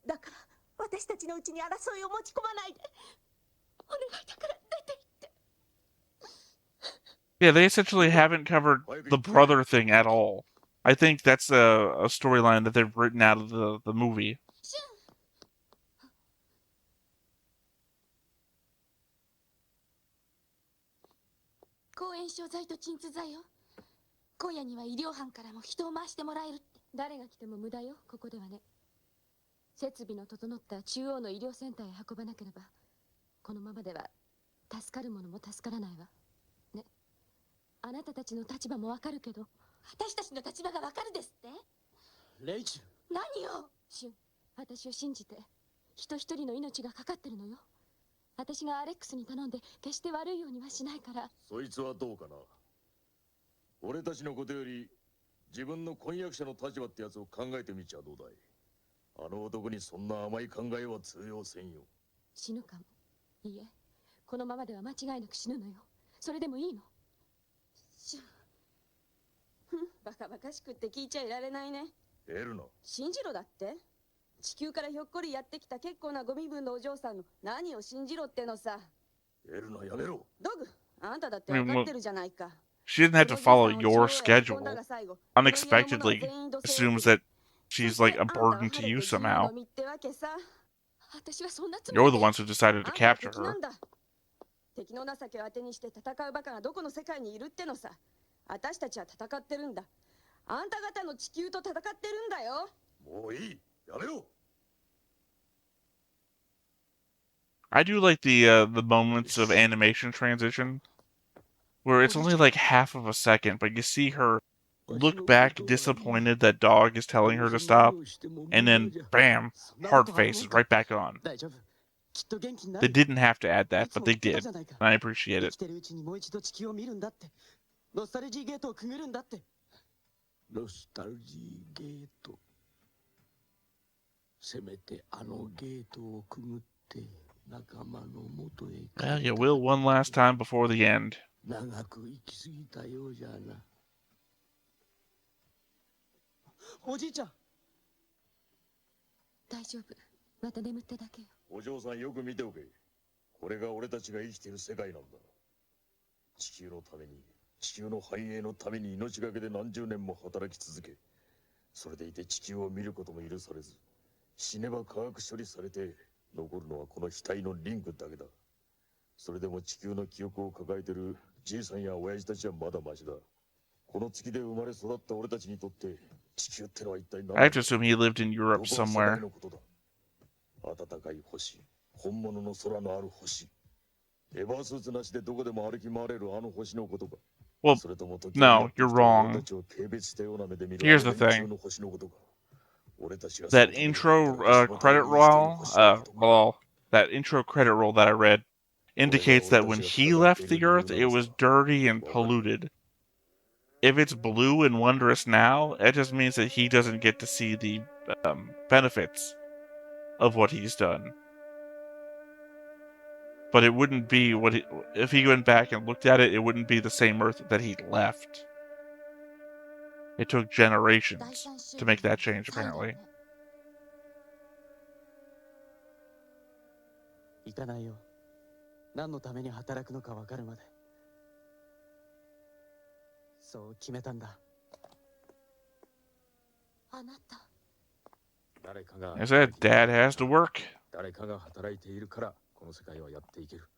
だから私たちのうちに争いを持ち込まないで。お願いだから出て行って。 Yeah, they essentially haven't covered the brother thing at all. I think that's a storyline that they've written out of the movie. 抗炎症剤と鎮痛剤よ。今夜には医療班からも人を回してもらえるって。誰が来ても無駄よ、ここではね。設備の整った中央の医療センターへ運ばなければ、このままでは助かる者も助からないわ。ね。あなたたちの立場もわかるけど、私たちの立場がわかるですって？レイジェル 何よ、シュン。私を信じて。人一人の命がかかってるのよ。私がアレックスに頼んで決して悪いようにはしないから。そいつはどうかな。俺たちのことより自分の婚約者の立場ってやつを考えてみちゃどうだい。あの男にそんな甘い考えは通用せんよ。死ぬかも。いいえ、このままでは間違いなく死ぬのよ。それでもいいの。シュン。バカバカしくって聞いちゃいられないね。エルナ。信じろだって。地球からひょっこりやってきた結構なゴミ分のお嬢さんの何を信じろってのさ。エルナやめろ。ドグ、あんただって分かってるじゃないか。 She doesn't have to follow your schedule. Unexpectedly assumes that she's like a burden to you somehow. You're the ones who decided to capture her. 敵の情けを当てにして戦うバカがどこの世界にいるってのさ。私たちは戦ってるんだ。あんた方の地球と戦ってるんだよ。もういい。やめろ。 I do like the moments of animation transition where it's only like half of a second, but you see her look back disappointed that Dog is telling her to stop, and then bam, hard face is right back on. They didn't have to add that, but they did, and I appreciate it. ノスタルジーゲートをくぐるんだって。ノスタルジーゲート。せめてあのゲートをくぐって仲間の元へ。 Well, you will one last time before the end. 長く生きすぎたようじゃな。おじいちゃん。大丈夫。また眠っただけよ。お嬢さんよく見ておけ。これが俺たちが生きている世界なんだ。地球のために、地球の繁栄のために命がけで何十年も働き続け、それでいて地球を見ることも許されず、死ねば化学処理されて残るのはこの額のリングだけだ。それでも地球の記憶を抱えてるじいさんや親父たちはまだマシだ。この月で生まれ育った俺たちにとって地球ってのは一体何だ。 I have to assume he lived in ど Europe この世代 somewhere. のことだ。暖かい星、本物の空のある星。エヴァースーツなしでどこでも歩き回れるあの星のことか。 Well, それとも時 no, にやってき you're た俺 wrong. たちを軽蔑したような目で見る Here's the あの連中 thing. の星のことか。俺たちが That そのために intro 働きそのため credit に生きている roll, 星のことか。 well, that intro credit roll that I read indicates that when he left the Earth, it was dirty and polluted. If it's blue and wondrous now, it just means that he doesn't get to see the benefits of what he's done. But it wouldn't be if he went back and looked at it, it wouldn't be the same Earth that he left. It took generations to make that change, apparently. 行かないよ。何のために働くのか分かるまで。そう決めたんだ。あなた。 誰かが I said, Dad has to work. 誰かが働いているからこの世界はやっていける。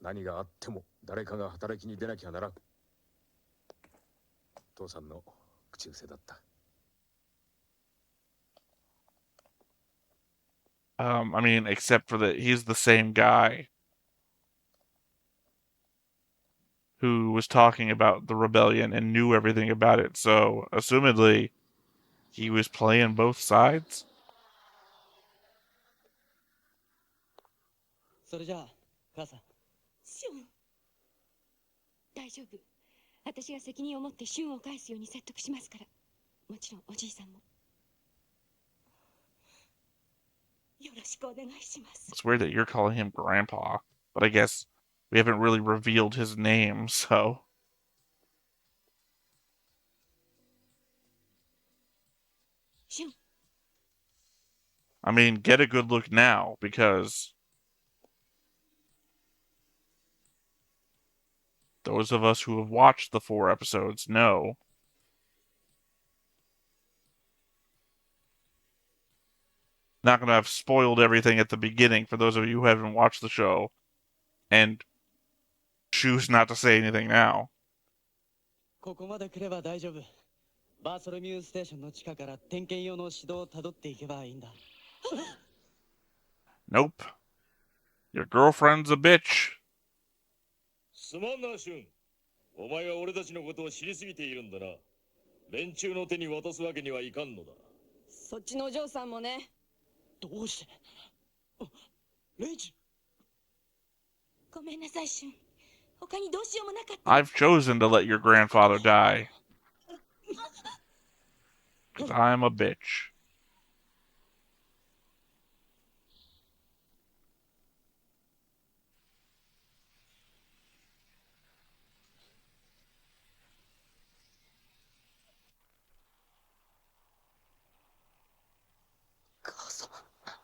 何があっても誰かが働きに出なきゃならん。父さんの口癖だった。 I mean, except for that he's the same guy who was talking about the rebellion and knew everything about it, so assumedly he was playing both sides. それじゃあ、母さん。シュン。大丈夫。私が責任を持ってシュンを返すように説得しますから。もちろんおじいさんも。よろしくお願いします。 It's weird that you're calling him Grandpa, but I guess we haven't really revealed his name, so... シュン。 I mean, get a good look now, because those of us who have watched the 4 episodes know. Not gonna have spoiled everything at the beginning for those of you who haven't watched the show, and choose not to say anything now. ここまで来れば大丈夫。バーソロミューステーションの地下から点検用の指導をたどっていけばいいんだ。Nope. Your girlfriend's a bitch. すまんな、シュン。お前は俺たちのことを知りすぎているんだな。連中の手に渡すわけにはいかんのだ。そっちのお嬢さんもね。どうして？レイジ。ごめんなさい、シュン。他にどうしようもなかった。 I've chosen to let your grandfather die. Because I'm a bitch.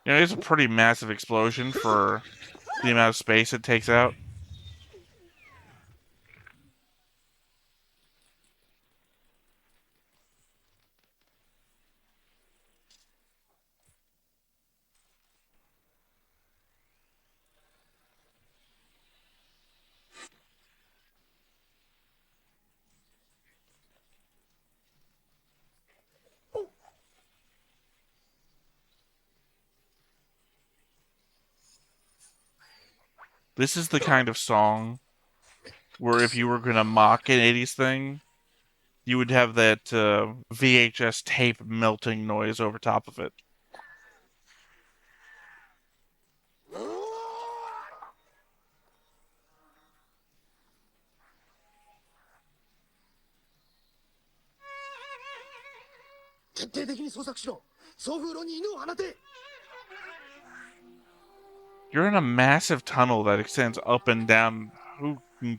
You know, it's a pretty massive explosion for the amount of space it takes out. This is the kind of song where if you were going to mock an 80s thing, you would have that VHS tape melting noise over top of it. You're in a massive tunnel that extends up and down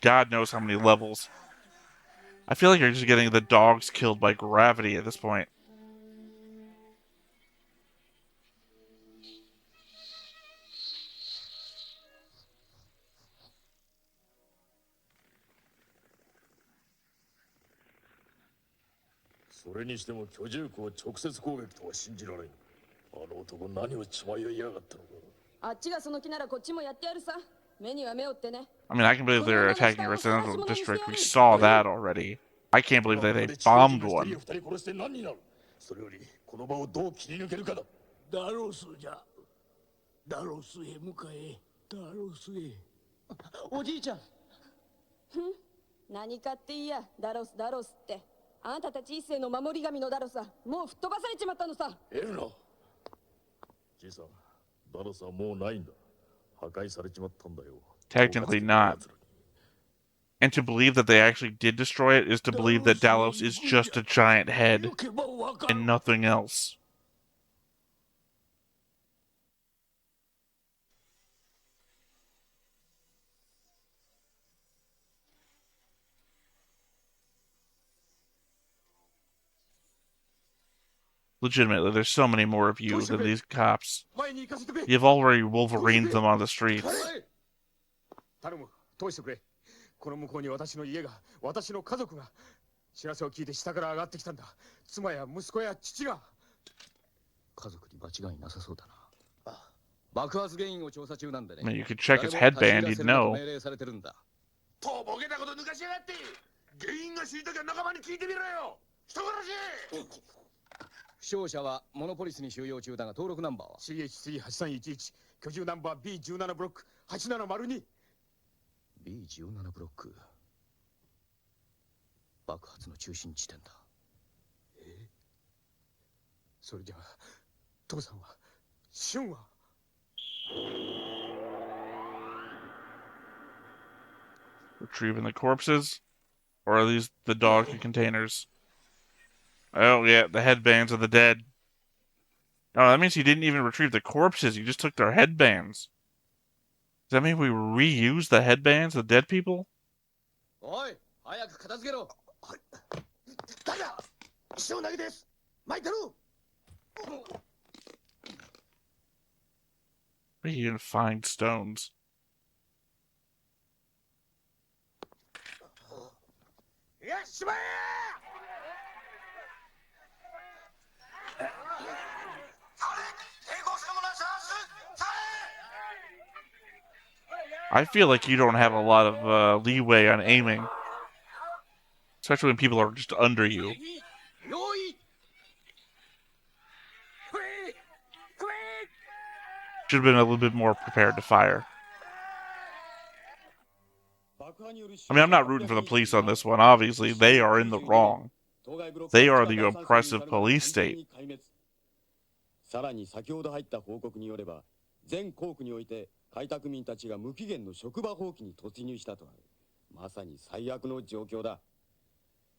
God knows how many levels. I feel like you're just getting the dogs killed by gravity at this point. それにしても居住区を直接攻撃とは信じられん。あの男何を血迷いやがったのか。あっちがその気ならこっちもやってやるさ。目には目をってね。 I mean, I can believe they're attacking a residential district. We saw that already. I can't believe that they bombed one. それよりこの場をどう切り抜けるかだ。ダロスじゃ。ダロスへ向かえ。ダロスへ。おじいちゃん。何かっていいや、ダロスダロスって。あんたたち一世の守り神のダロスはもう吹っ飛ばされちまったのさ。エルナ。じいさん、ダロスはもうないんだ。破壊されちまったんだよ。Technically not. And to believe that they actually did destroy it is to believe that Dallos is just a giant head and nothing else. Legitimately, there's so many more of you than these cops. You've already Wolverined them on the streets. 頼む、通してくれ。この向こうに私の家が、私の家族が、知らせを聞いて下から上がってきたんだ。妻や息子や父が。家族に間違いなさそうだな。あ、爆発原因を調査中なんでね。 I mean, you could check his headband, you'd know. 命令されてるんだ。とぼけたこと抜かしやがって。原因が知りたきゃ仲間に聞いてみろよ。人殺し。負傷者はモノポリスに収容中だが登録ナンバーは CH38311 居住ナンバー B17 ブロック8702。 B17 ブロック。爆発の中心地点だ。それじゃあ父さんはシュンは。 Retrieving the corpses? Or are these the dog containers? Oh, yeah, the headbands of the dead. Oh, that means he didn't even retrieve the corpses. He just took their headbands. Does that mean we reuse the headbands of dead people? おい、早く片付けろ。だが、石を投げです。巻いてろ。 Where do you even find stones? やっしまえ。 I feel like you don't have a lot of leeway on aiming. Especially when people are just under you. Should have been a little bit more prepared to fire. I mean, I'm not rooting for the police on this one. Obviously, they are in the wrong. They are the oppressive police state. さらに先ほど入った報告によれば、全校区において開拓民たちが無期限の職場放棄に突入したとある。まさに最悪の状況だ。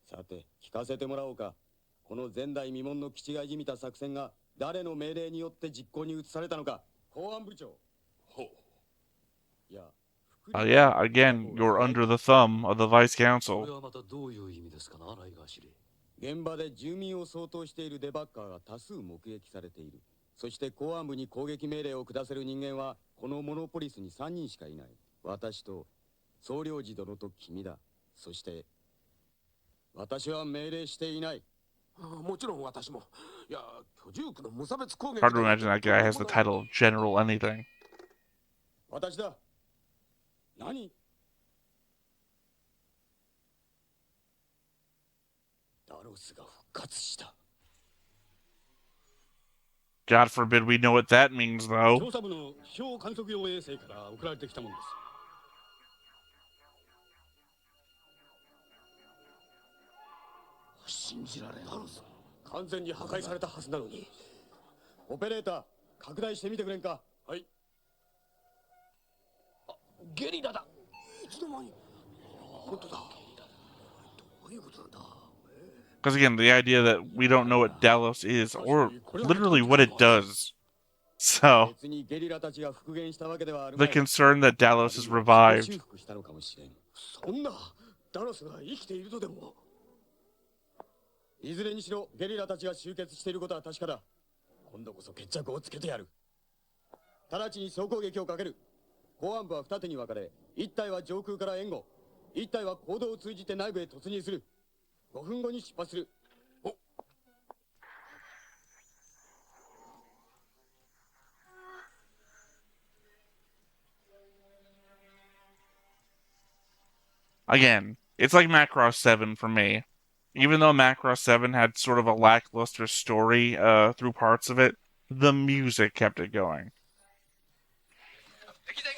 さて、聞かせてもらおうか。この前代未聞の気違いじみた作戦が誰の命令によって実行に移されたのか。公安部長。いや。Yeah, again, you're under the thumb of the Vice Council. 現場で住民を相当しているデバッカーが多数目撃されている。そして公安部に攻撃命令を下せる人間はこのモノポリスに3人しかいない。私と総領事殿と君だ。そして私は命令していない。もちろん私も。いや、居住区の無差別攻撃。 Hard to imagine that guy has the title of General Anything. 私だ。何？ダロスが復活した。 God forbid we know what that means, though. 調査部の気象観測用衛星から送られてきたものです。信じられん。ダロス完全に破壊されたはずなのに。オペレーター、拡大してみてくれんか。はい。あ、ゲリラだ。いつの間に。本当だ。どういうことなんだ。 Because again, the idea that we don't know what Dallos is, or literally what it does. So, the concern that Dallos is revived. そんな、ダロスが生きているとでも。いずれにしろゲリラたちが集結していることは確かだ。今度こそ決着をつけてやる。直ちに総攻撃をかける。公安部は二手に分かれ、一隊は上空から援護、一隊は行動を通じて内部へ突入する。5分後に出発する。お、Again, it's like Macross 7 for me. Even though Macross 7 had sort of a lackluster story through parts of it, the music kept it going.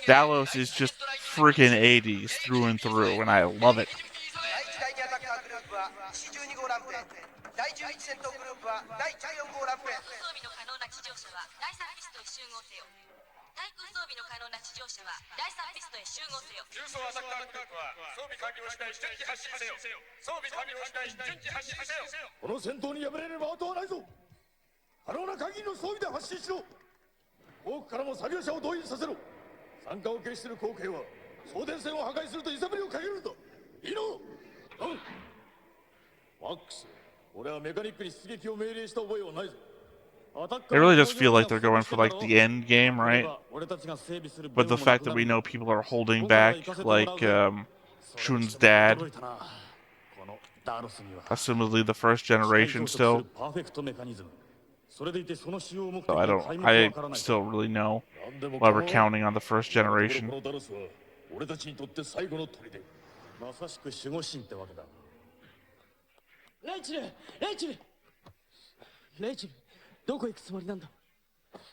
Dallos is just freaking 80s through and through, and I love it. 第11戦闘グループは第14号ランプへ。装備の可能な地上車は第3ピストへ集合せよ。対空装備の可能な地上車は第3ピストへ集合せよ。重装アタッカーグループは装備完了次第順次発進せよ。装備完了次第順次発進せよ。この戦闘に敗れれば後はないぞ。可能な限りの装備で発進しろ。多くからも作業車を動員させろ。参加を決している後継は送電線を破壊すると揺さぶりをかけるんだ。いいの？マックス、俺はメカニックに出撃を命令した覚えはないぞ。 It really does feel like they're going for like the end game, right? But the fact that we know people are holding back, like Shun's dad, assumedly the first generation still. So I still really know why we're counting on the first generation. 俺たちにとって最後の砦。まさしく守護神ってわけだ。レイチル、レイチル、レイチル。 どこ行くつもりなんだ。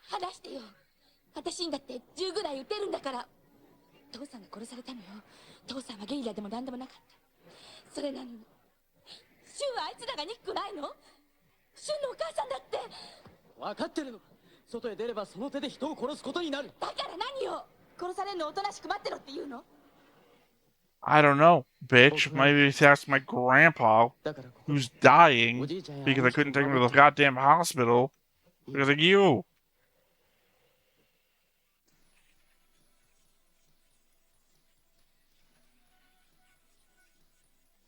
話してよ。私にだって10ぐらい撃てるんだから。父さんが殺されたのよ。父さんはゲリラでも何でもなかった。それなのにシュンはあいつらが憎くないの？シュンのお母さんだって。分かってるの。外へ出ればその手で人を殺すことになる。だから何よ。殺されるのおとなしく待ってろって言うの？ I don't know, bitch. Maybe that's my grandpa who's dying because I couldn't take him to the goddamn hospital. Because of you.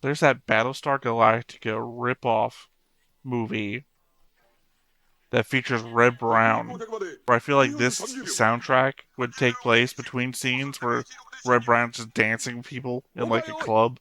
There's that Battlestar Galactica rip-off movie that features Red Brown, where I feel like this soundtrack would take place between scenes where Red Brown's just dancing with people in like a club.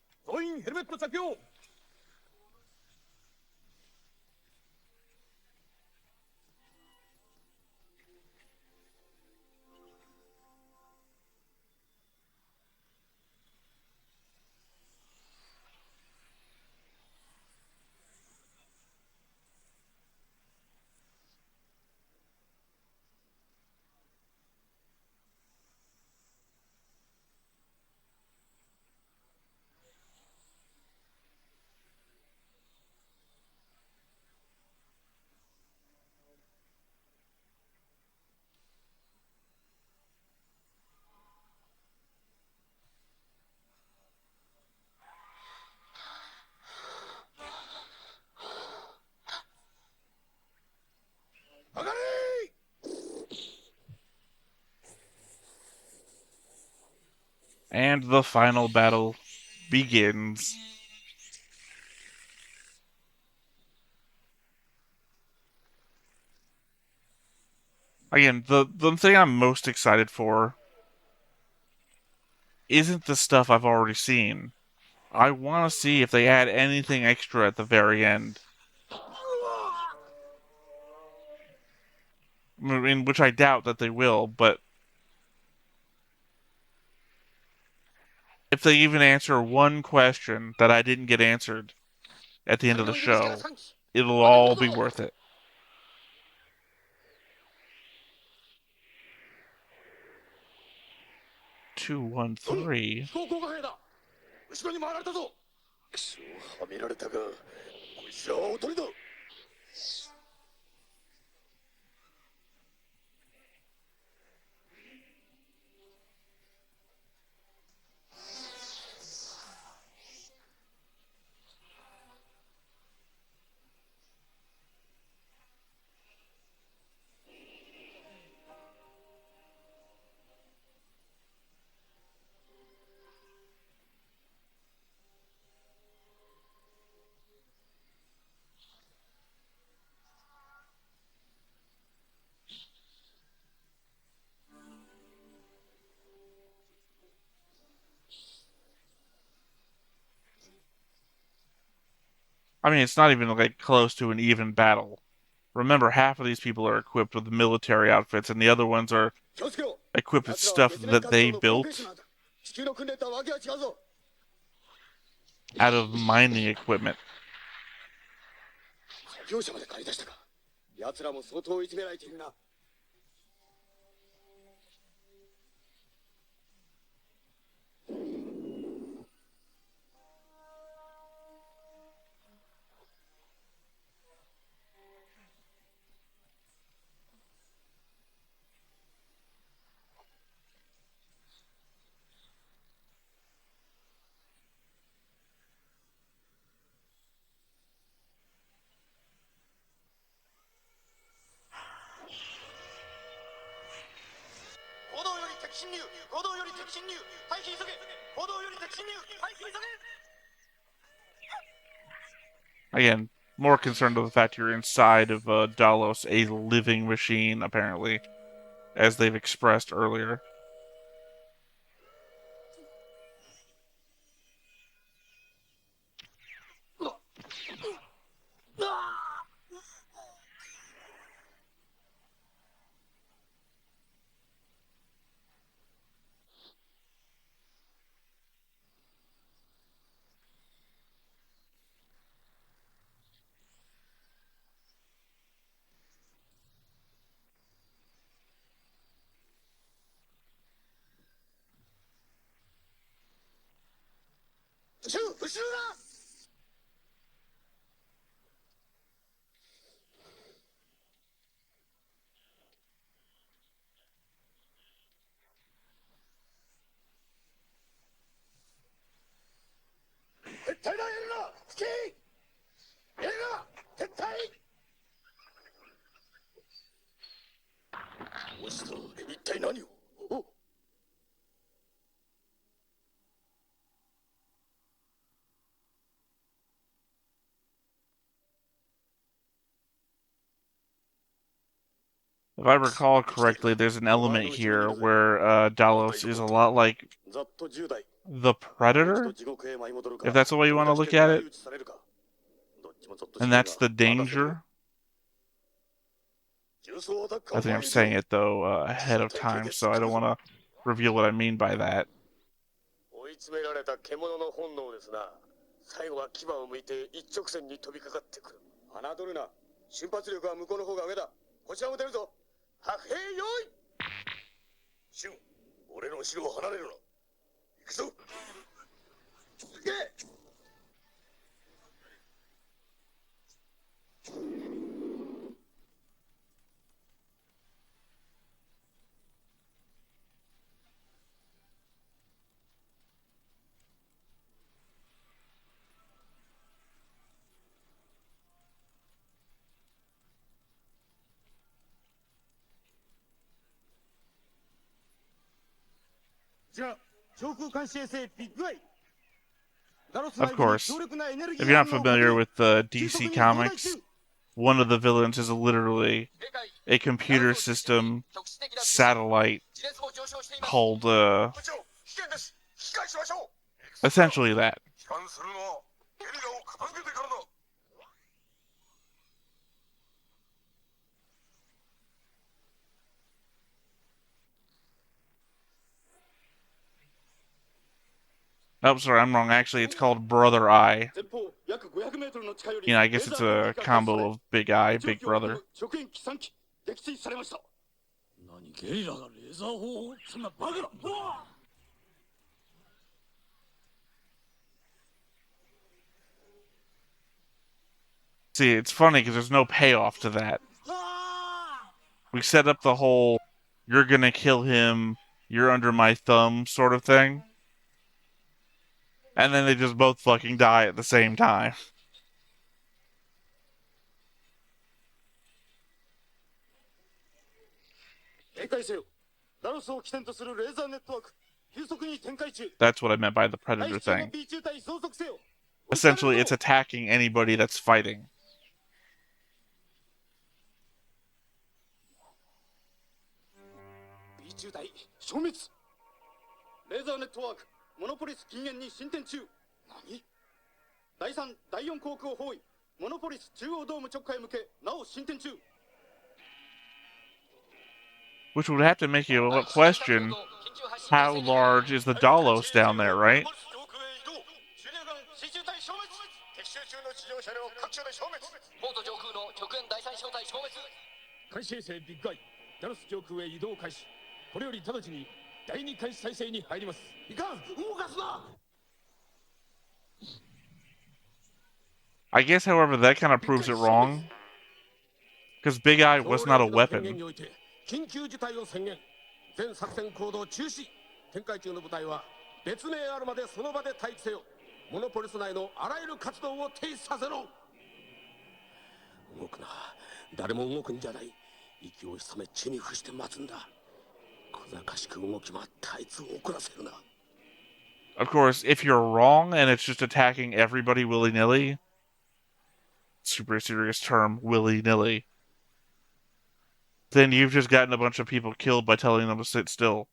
And the final battle begins. Again, the thing I'm most excited for isn't the stuff I've already seen. I want to see if they add anything extra at the very end. In which I doubt that they will, but if they even answer one question that I didn't get answered at the end of the show, it'll all be worth it. Two, 1, 3. I mean, it's not even like close to an even battle. Remember, half of these people are equipped with military outfits, and the other ones are equipped with stuff that they built. out of mining equipment. 業者まで借り出したか。奴らも相当追い詰められているな。歩道より敵侵入、歩道より敵侵入、退避急げ。歩道より敵侵入、退避急げ。 Again, more concerned with the fact you're inside of Dallos, a living machine, apparently, as they've expressed earlier. If I recall correctly, there's an element here where Dallos is a lot like the Predator, if that's the way you want to look at it. And that's the danger. I think I'm saying it, though, ahead of time, so I don't want to reveal what I mean by that. 追い詰められた獣の本能ですな。最後は牙を向いて一直線に飛びかかってくる。侮るな。瞬発力は向こうの方が上だ。こちらも出るぞ。白兵用意。シュン、俺の後ろを離れるな。行くぞ。続け。 Of course, if you're not familiar with the DC Comics, one of the villains is literally a computer system satellite called, essentially that. Oh, sorry, I'm wrong. Actually, it's called Brother Eye. You know, I guess it's a combo of Big Eye, Big Brother. See, it's funny because there's no payoff to that. We set up the whole, you're gonna kill him, you're under my thumb sort of thing. And then they just both fucking die at the same time. That's what I meant by the Predator thing. Essentially, it's attacking anybody that's fighting. Which would have to make you question, how large is the Dallos down there, right? 中の地上車両各所で消滅。ボート上空の極限第三小隊消滅。監視衛星ビッグアイ、ダロス上空へ移動開始。これより直ちに第二監視体制に入ります。いかん、動かすな。 I guess, however, that kind of proves it wrong. Because Big Eye was not a weapon. 緊急事態を宣言。全作戦行動中止。展開中の部隊は別名あるまでその場で待機せよ。モノポリス内のあらゆる活動を停止させろ。動くな。誰も動くんじゃない。息を潜め地に伏して待つんだ。小賢しく動き回ったあいつを怒らせるな。 Of course, if you're wrong and it's just attacking everybody willy-nilly, super serious term, willy-nilly, then you've just gotten a bunch of people killed by telling them to sit still.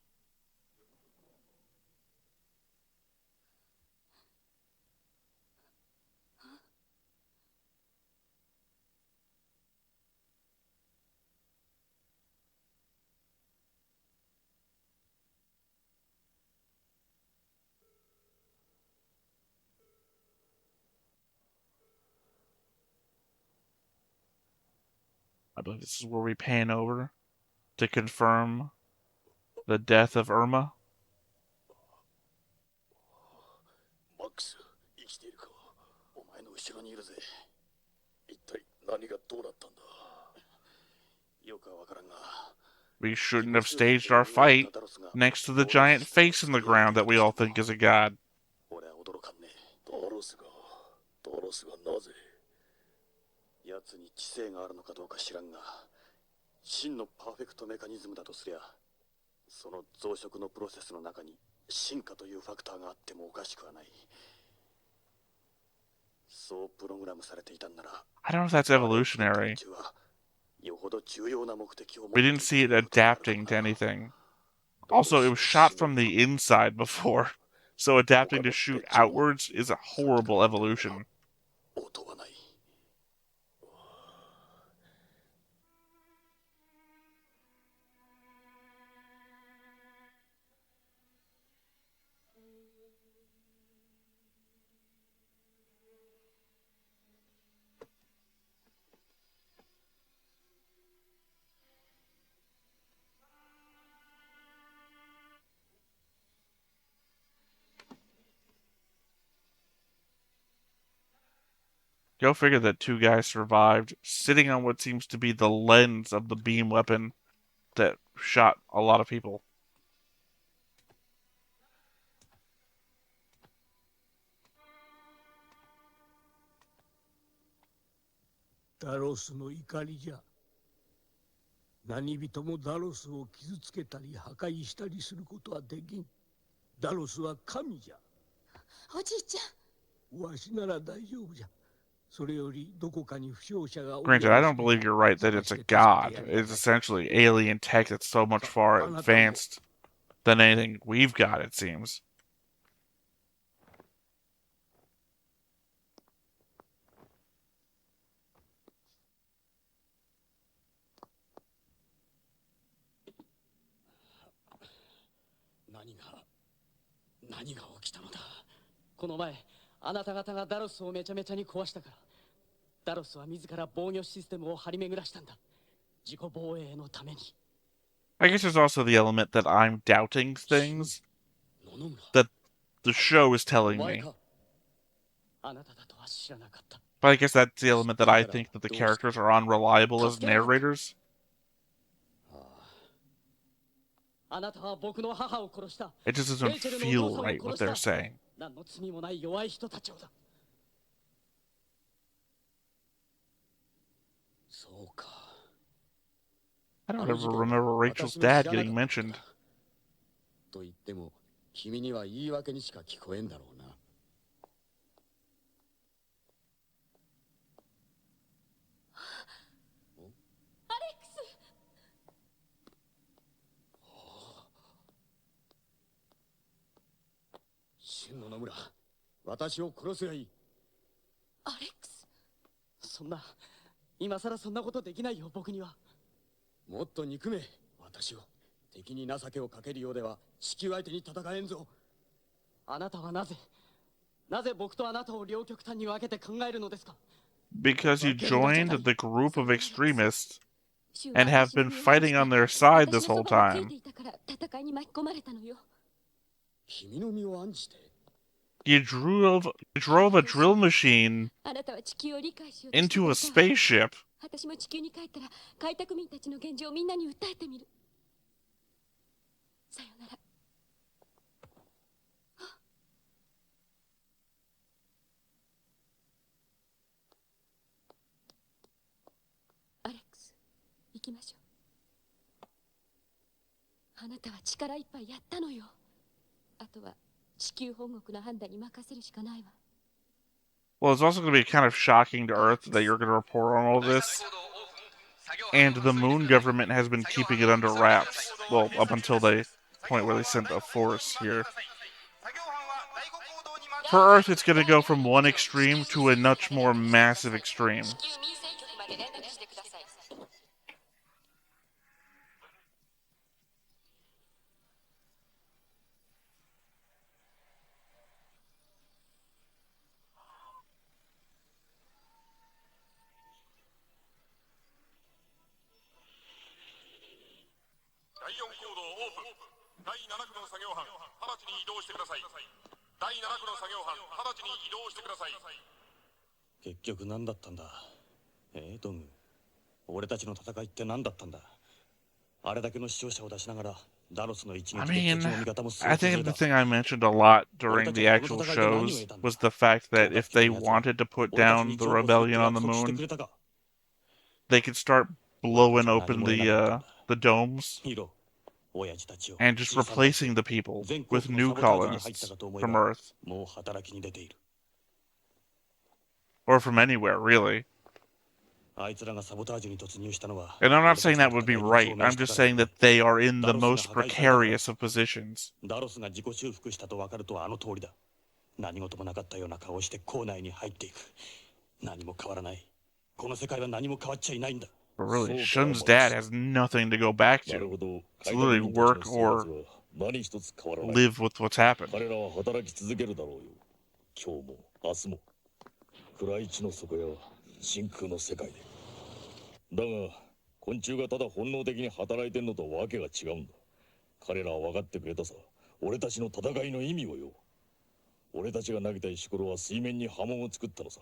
I believe this is where we pan over to confirm the death of Irma. マックス、生きているか。お前の後ろにいるぜ。一体何がどうなったんだ。よくはわからんが。 We shouldn't have staged our fight next to the giant face in the ground that we all think is a god. 俺は驚かんね。ダロスがなぜ。奴に知性があるのかどうか知らんが、真のパーフェクトメカニズムだとすりゃ、その増殖のプロセスの中に進化というファクターがあってもおかしくはない。そうプログラムされていたんなら、 I don't know if that's evolutionary. よほど重要な目的を We didn't see it adapting to anything. Also, it was shot from the inside before, so adapting to shoot outwards is a horrible evolution. 音はない。 Go figure that two guys survived, sitting on what seems to be the lens of the beam weapon that shot a lot of people. ダロスの怒りじゃ。何人もダロスを傷つけたり破壊したりすることはできん。ダロスは神じゃ。おじいちゃん。わしなら大丈夫じゃ。それよりどこかに負傷者が。 Granted, I don't believe you're right that it's a god. It's essentially alien tech that's so much far advanced than anything we've got, it seems. 何が起きたのだ。この前あなた方がダロスをめちゃめちゃに壊したから、ダロスは自ら防御システムを張り巡らしたんだ。自己防衛のために。 I guess there's also the element that I'm doubting things that the show is telling me. あなただとは知らなかった。 But I guess that's the element that I think that the characters are unreliable as narrators. あなたは僕の母を殺した。 It just doesn't feel right what they're saying. 何の罪もない弱い人たちをだ。そうか。 I don't ever remember Rachel's dad getting mentioned. と言っても君には言い訳にしか聞こえんだろうな。アレックス。真の野村、私を殺せばいい。アレックス。そんな、今さらそんなことできないよ、僕には。もっと憎め、私を。敵に情けをかけるようでは地球相手に戦えんぞ。あなたはなぜなぜ僕とあなたを両極端に分けて考えるのですか？ Because you joined the group of extremists and have been fighting on their side this whole time. 君の身を案じて You drove a drill machine into a spaceship. 私も地球に帰ったら開拓民たちの現状をみんなに訴えてみる。さよなら。アレックス、行きましょう。あなたは力いっぱいやったのよ。あとは地球本国の判断に任せるしかないわ。Well, it's also going to be kind of shocking to Earth that you're going to report on all this. And the moon government has been keeping it under wraps. Well, up until the point where they sent a force here. For Earth, it's going to go from one extreme to a much more massive extreme. I mean, I think the thing I mentioned a lot during the actual shows was the fact that if they wanted to put down the rebellion on the moon, they could start blowing open the domes and just replacing the people with new colonists from Earth. Or from anywhere, really. And I'm not saying that would be right. I'm just saying that they are in the most precarious of positions. 何事もなかったような顔をして校内に入っていく。何も変わらない。この世界は何も変わっちゃいないんだ。 But really, Shun's dad has nothing to go back to. It's literally work or live with what's happened. 彼らは働き続けるだろうよ。今日も明日も。暗い地の底や真空の世界で。だが、昆虫がただ本能的に働いてんのとわけが違うんだ。彼らは分かってくれたさ。俺たちの戦いの意味をよ。俺たちが投げた石ころは水面に波紋を作ったのさ。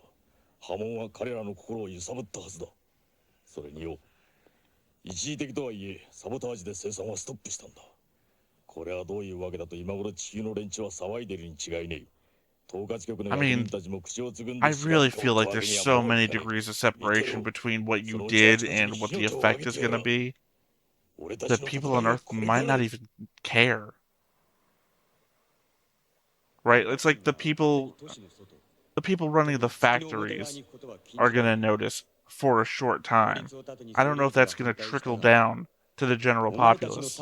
波紋は彼らの心を揺さぶったはずだ。それによ、一時的とはいえサボタージュで生産はストップしたんだ。これはどういうわけだと今頃地球の連中は騒いでるに違いねえ。 I mean, I really feel like there's so many degrees of separation between what you did and what the effect is going to be that people on Earth might not even care. Right? It's like the people running the factories are going to notice for a short time. I don't know if that's going to trickle down to the general populace.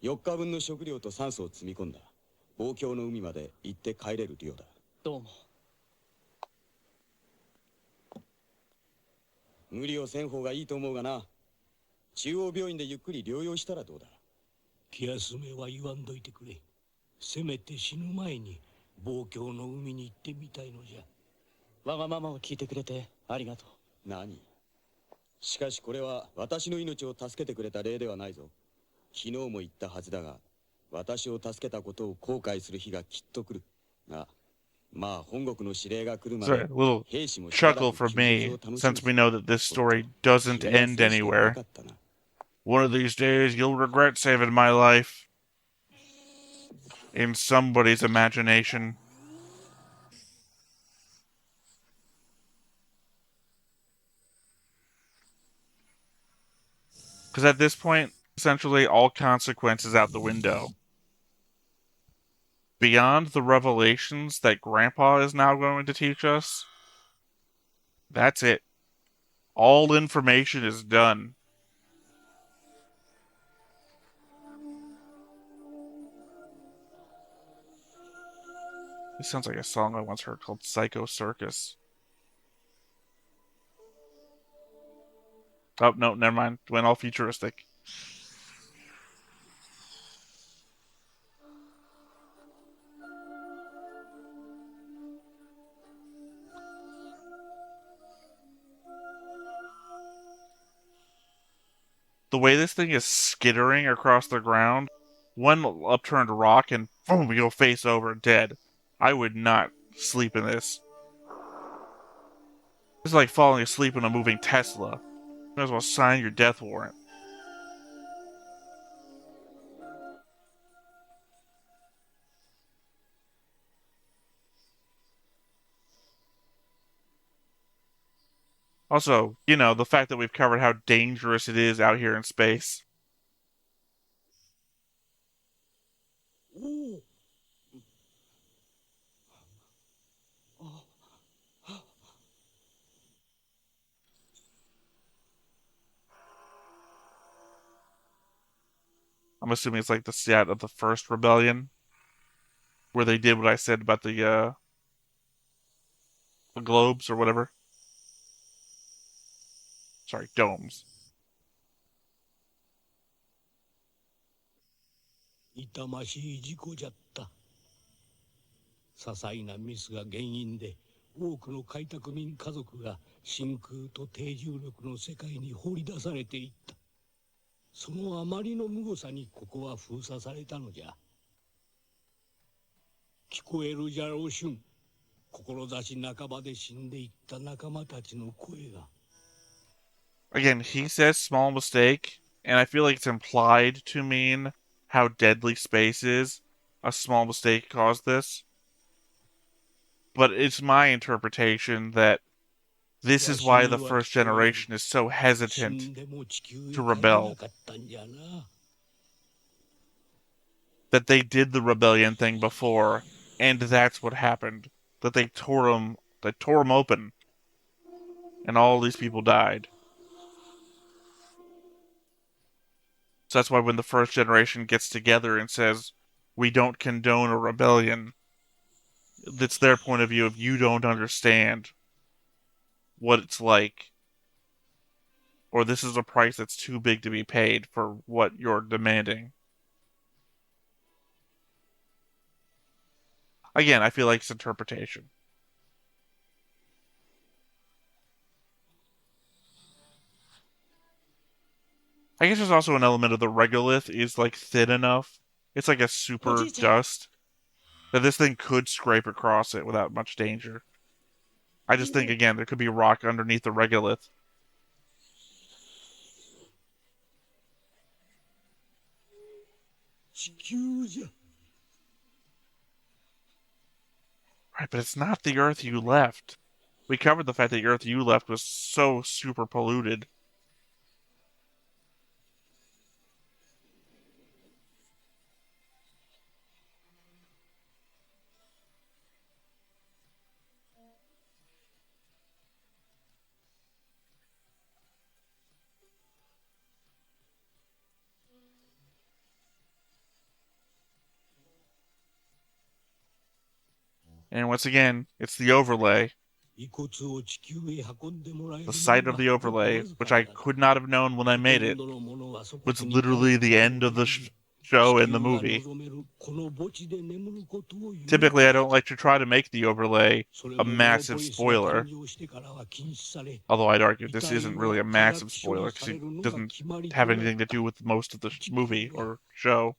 4日分の食料と酸素を積み込んだ。望郷の海まで行って帰れる量だ。どうも。無理をせん方がいいと思うがな。中央病院でゆっくり療養したらどうだ。気休めは言わんどいてくれ。せめて死ぬ前に望郷の海に行ってみたいのじゃ。わがままを聞いてくれてありがとう。何？しかしこれは私の命を助けてくれた例ではないぞ。 昨日も言ったはずだが、私を助けたことを後悔する日がきっと来る。が、まあ本国の指令が来るまで、 Sorry, a little chuckle from me, since we know that this story doesn't end anywhere. One of these days, you'll regret saving my life. In somebody's imagination. Because at this point, essentially all consequences out the window. Beyond the revelations that Grandpa is now going to teach us, that's it. All information is done. This sounds like a song I once heard called Psycho Circus. Oh, no, never mind. Went all futuristic. the way this thing is skittering across the ground, one upturned rock and boom, you go face over dead. I would not sleep in this. It's like falling asleep in a moving Tesla. You might as well sign your death warrant. Also, you know, the fact that we've covered how dangerous it is out here in space. I'm assuming it's like the set of the first rebellion, where they did what I said about the globes or whatever. Sorry, domes. 痛ましい事故じゃった。些細なミスが原因で多くの開拓民家族が真空と低重力の世界に放り出されていった。そのあまりの無誤さにここは封鎖されたのじゃ。聞こえるじゃろう春。志半ばで死んでいった仲間たちの声が。Again, he says small mistake, and I feel like it's implied to mean how deadly space is. A small mistake caused this. But it's my interpretation that this is why the first generation is so hesitant to rebel. That they did the rebellion thing before, and that's what happened. That they tore him open, and all these people died. So that's why when the first generation gets together and says, we don't condone a rebellion, it's their point of view of you don't understand what it's like. Or this is a price that's too big to be paid for what you're demanding. Again, I feel like it's interpretation. I guess there's also an element of the regolith is like thin enough. It's like a super dust that this thing could scrape across it without much danger. I just think, again, there could be rock underneath the regolith. Right, but it's not the Earth you left. We covered the fact that the Earth you left was so super polluted. And once again, it's the overlay. The site of the overlay, which I could not have known when I made it, was literally the end of the show in the movie. Typically, I don't like to try to make the overlay a massive spoiler. Although I'd argue this isn't really a massive spoiler because it doesn't have anything to do with most of the movie or show.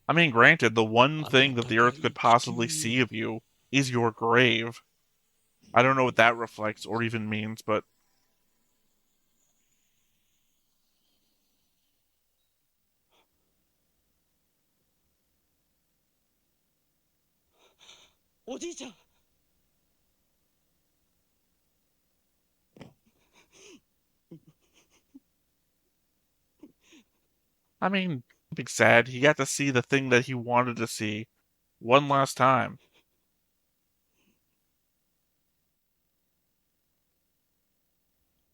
I mean, granted, the one thing that the Earth could possibly see of you is your grave. I don't know what that reflects or even means, but... I mean, being sad, he got to see the thing that he wanted to see one last time.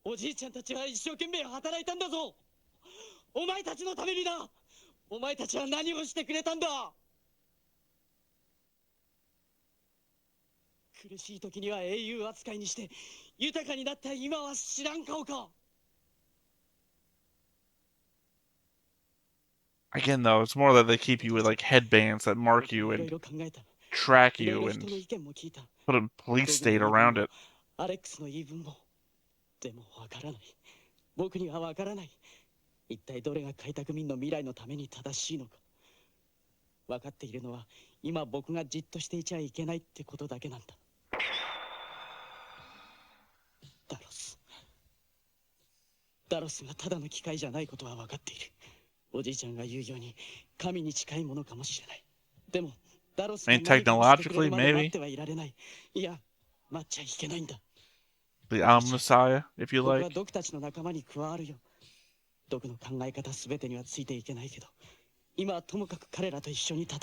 おじいちゃんたちは一生懸命働いたんだぞ。お前たちのためにな。お前たちは何をしてくれたんだ。苦しい時には英雄扱いにして豊かになった今は知らん顔か。Again, though, it's more that they keep you with like headbands that mark you and track you and put a police state around it. アレックスの言い分もでもわからない。僕にはわからない。一体どれが開拓民の未来のために正しいのか。分かっているのは今僕がじっとしていちゃいけないってことだけなんだ。ダロス。ダロスがただの機械じゃないことは分かっている。おじいちゃんが言うように神に近いものかもしれない。でもダロスが何かしてくれるまで待ってはいられない。いや、待っちゃいけないんだ。The Omnissiah, if you 僕 like. はドクたちの仲間に加わるよ。ドクの考え方すべてにはついていけないけど、今はともかく彼らと一緒に戦う。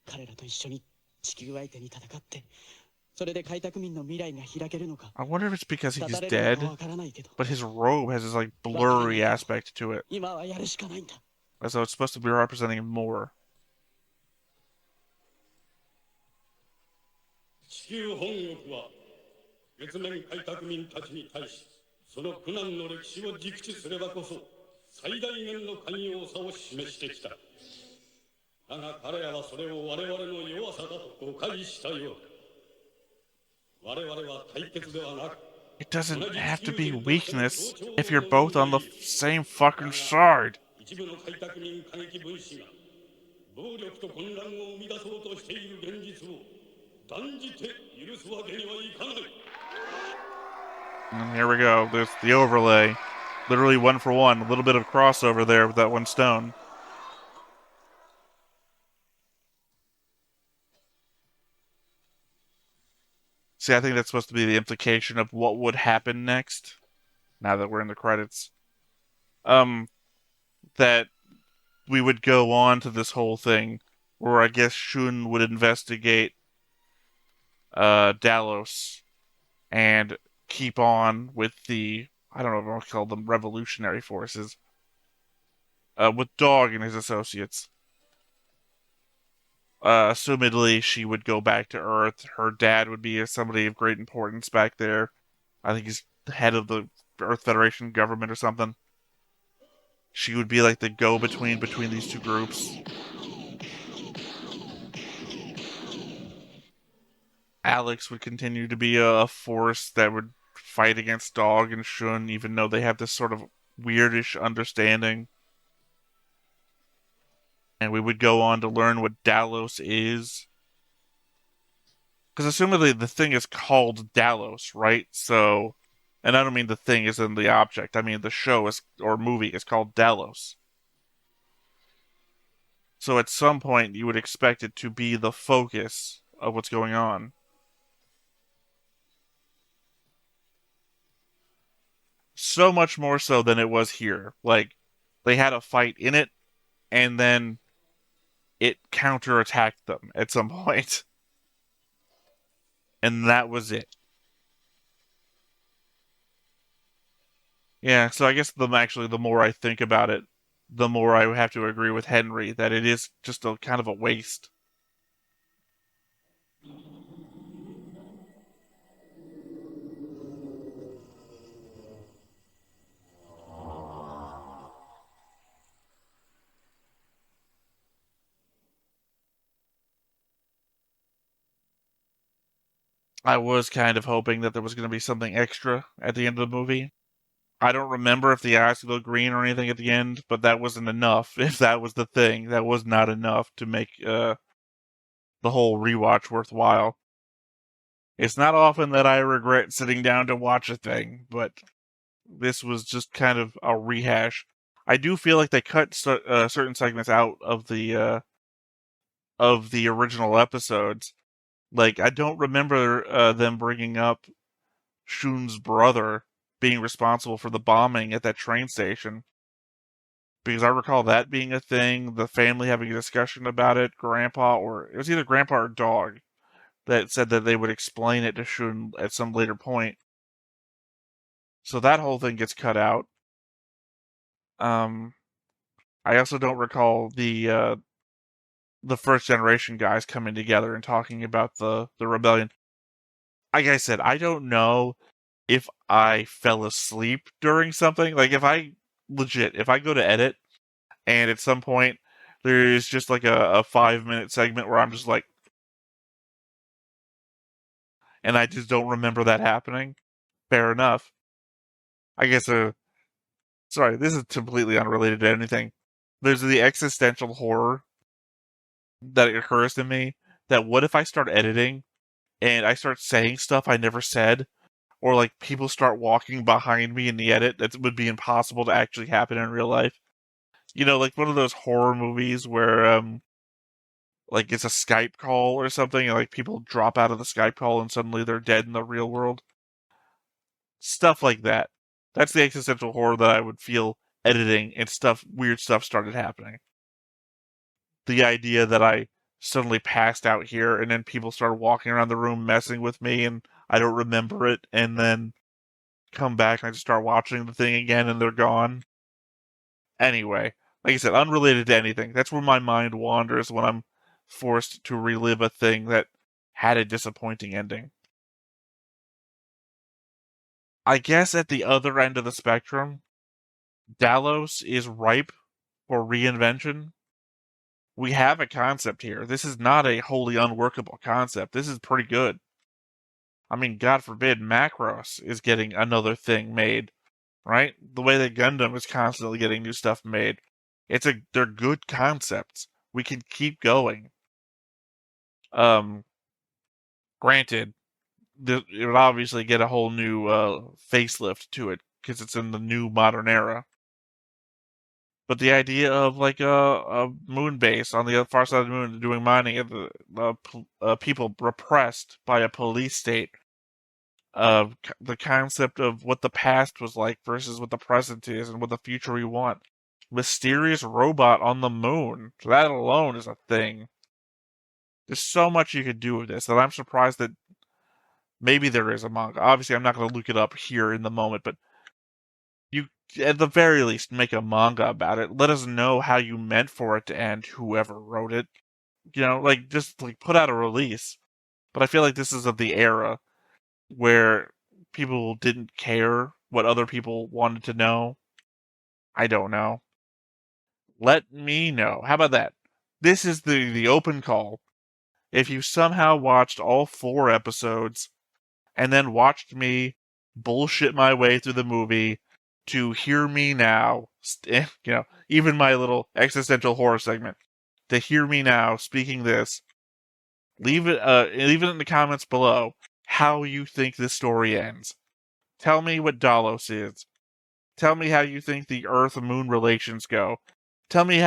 彼らと一緒に地球相手に戦って、それで開拓民の未来が開けるのか。 I wonder if it's because he's dead, but his robe has this like blurry aspect to it. 今はやるしかないんだ。 As though it's supposed to be representing him more. 地球本国は月面開拓民たちに対し、その苦難の歴史を熟知すればこそ最大限の寛容さを示してきた。だが彼らはそれを我々の弱さだと誤解したようだ。我々は対決ではなく、 It doesn't have to be weakness if you're both on the same fucking side. 一部の開拓民過激分子が暴力と混乱を生み出そうとしている現実を断じて許すわけにはいかない。 And here we go. There's the overlay. Literally 1 for 1. A little bit of crossover there with that one stone. See, I think that's supposed to be the implication of what would happen next. Now that we're in the credits. That we would go on to this whole thing where I guess Shun would investigate Dallos and keep on with the, I don't know if I'll call them revolutionary forces, with Dog and his associates. Assumedly, she would go back to Earth. Her dad would be somebody of great importance back there. I think he's the head of the Earth Federation government or something. She would be like the go-between between these two groups. Alex would continue to be a force that would fight against Dog and Shun, even though they have this sort of weirdish understanding. And we would go on to learn what Dallos is. Because assumedly the thing is called Dallos, right? So, and I don't mean the thing is in the object. I mean the show is, or movie is called Dallos. So at some point you would expect it to be the focus of what's going on. So much more so than it was here. Like, they had a fight in it, and then it counterattacked them at some point. And that was it. Yeah, so I guess the more I think about it, the more I have to agree with Henry that it is just a kind of a waste. I was kind of hoping that there was going to be something extra at the end of the movie. I don't remember if the eyes glow green or anything at the end, but that wasn't enough. If that was the thing, that was not enough to make the whole rewatch worthwhile. It's not often that I regret sitting down to watch a thing, but this was just kind of a rehash. I do feel like they cut certain segments out of the original episodes. Like, I don't remember them bringing up Shun's brother being responsible for the bombing at that train station. Because I recall that being a thing, the family having a discussion about it, Grandpa, or it was either Grandpa or Dog, that said that they would explain it to Shun at some later point. So that whole thing gets cut out. I also don't recall the first generation guys coming together and talking about the rebellion. Like I said, I don't know if I fell asleep during something. Like, if I go to edit and at some point there's just like a 5-minute segment where I'm just like, and I just don't remember that happening. Fair enough. I guess, sorry, this is completely unrelated to anything. There's the existential horror that occurs to me that what if I start editing and I start saying stuff I never said, or like people start walking behind me in the edit that would be impossible to actually happen in real life. You know, like one of those horror movies where like it's a Skype call or something, and like people drop out of the Skype call and suddenly they're dead in the real world. Stuff like that. That's the existential horror that I would feel editing and weird stuff started happening. The idea that I suddenly passed out here and then people started walking around the room messing with me and I don't remember it, and then come back and I just start watching the thing again and they're gone. Anyway, like I said, unrelated to anything. That's where my mind wanders when I'm forced to relive a thing that had a disappointing ending. I guess at the other end of the spectrum, Dallos is ripe for reinvention. We have a concept here. This is not a wholly unworkable concept. This is pretty good. I mean, God forbid Macross is getting another thing made, right? The way that Gundam is constantly getting new stuff made. They're good concepts. We can keep going. Granted, it would obviously get a whole new facelift to it because it's in the new modern era. But the idea of like a moon base on the far side of the moon doing mining of the people repressed by a police state, the concept of what the past was like versus what the present is and what the future we want. Mysterious robot on the moon. That alone is a thing. There's so much you could do with this that I'm surprised that maybe there is a manga. Obviously, I'm not going to look it up here in the moment, but you, at the very least, make a manga about it. Let us know how you meant for it to end, whoever wrote it. You know, like, just, like, put out a release. But I feel like this is of the era where people didn't care what other people wanted to know. I don't know. Let me know. How about that? This is the open call. If you somehow watched all 4 episodes and then watched me bullshit my way through the movie to hear me now, you know, even my little existential horror segment, to hear me now speaking this, leave it in the comments below how you think this story ends. Tell me what Dallos is. Tell me how you think the Earth-Moon relations go. Tell me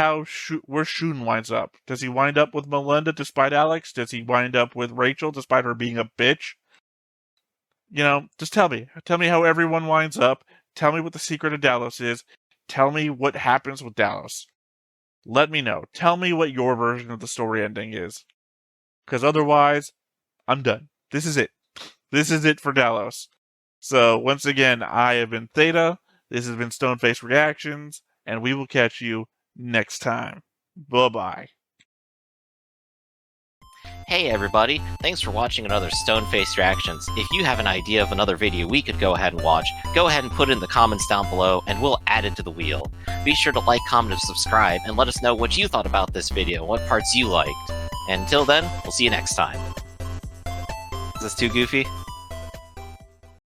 where Shun winds up. Does he wind up with Melinda despite Alex? Does he wind up with Rachel despite her being a bitch? You know, just tell me. Tell me how everyone winds up. Tell me what the secret of Dallos is. Tell me what happens with Dallos. Let me know. Tell me what your version of the story ending is. Because otherwise, I'm done. This is it. This is it for Dallos. So, once again, I have been Theta. This has been Stoneface Reactions. And we will catch you next time. Bye-bye. Hey everybody, thanks for watching another Stoneface Reactions. If you have an idea of another video we could go ahead and watch, go ahead and put it in the comments down below and we'll add it to the wheel. Be sure to like, comment, and subscribe and let us know what you thought about this video, what parts you liked. And until then, we'll see you next time. Is this too goofy?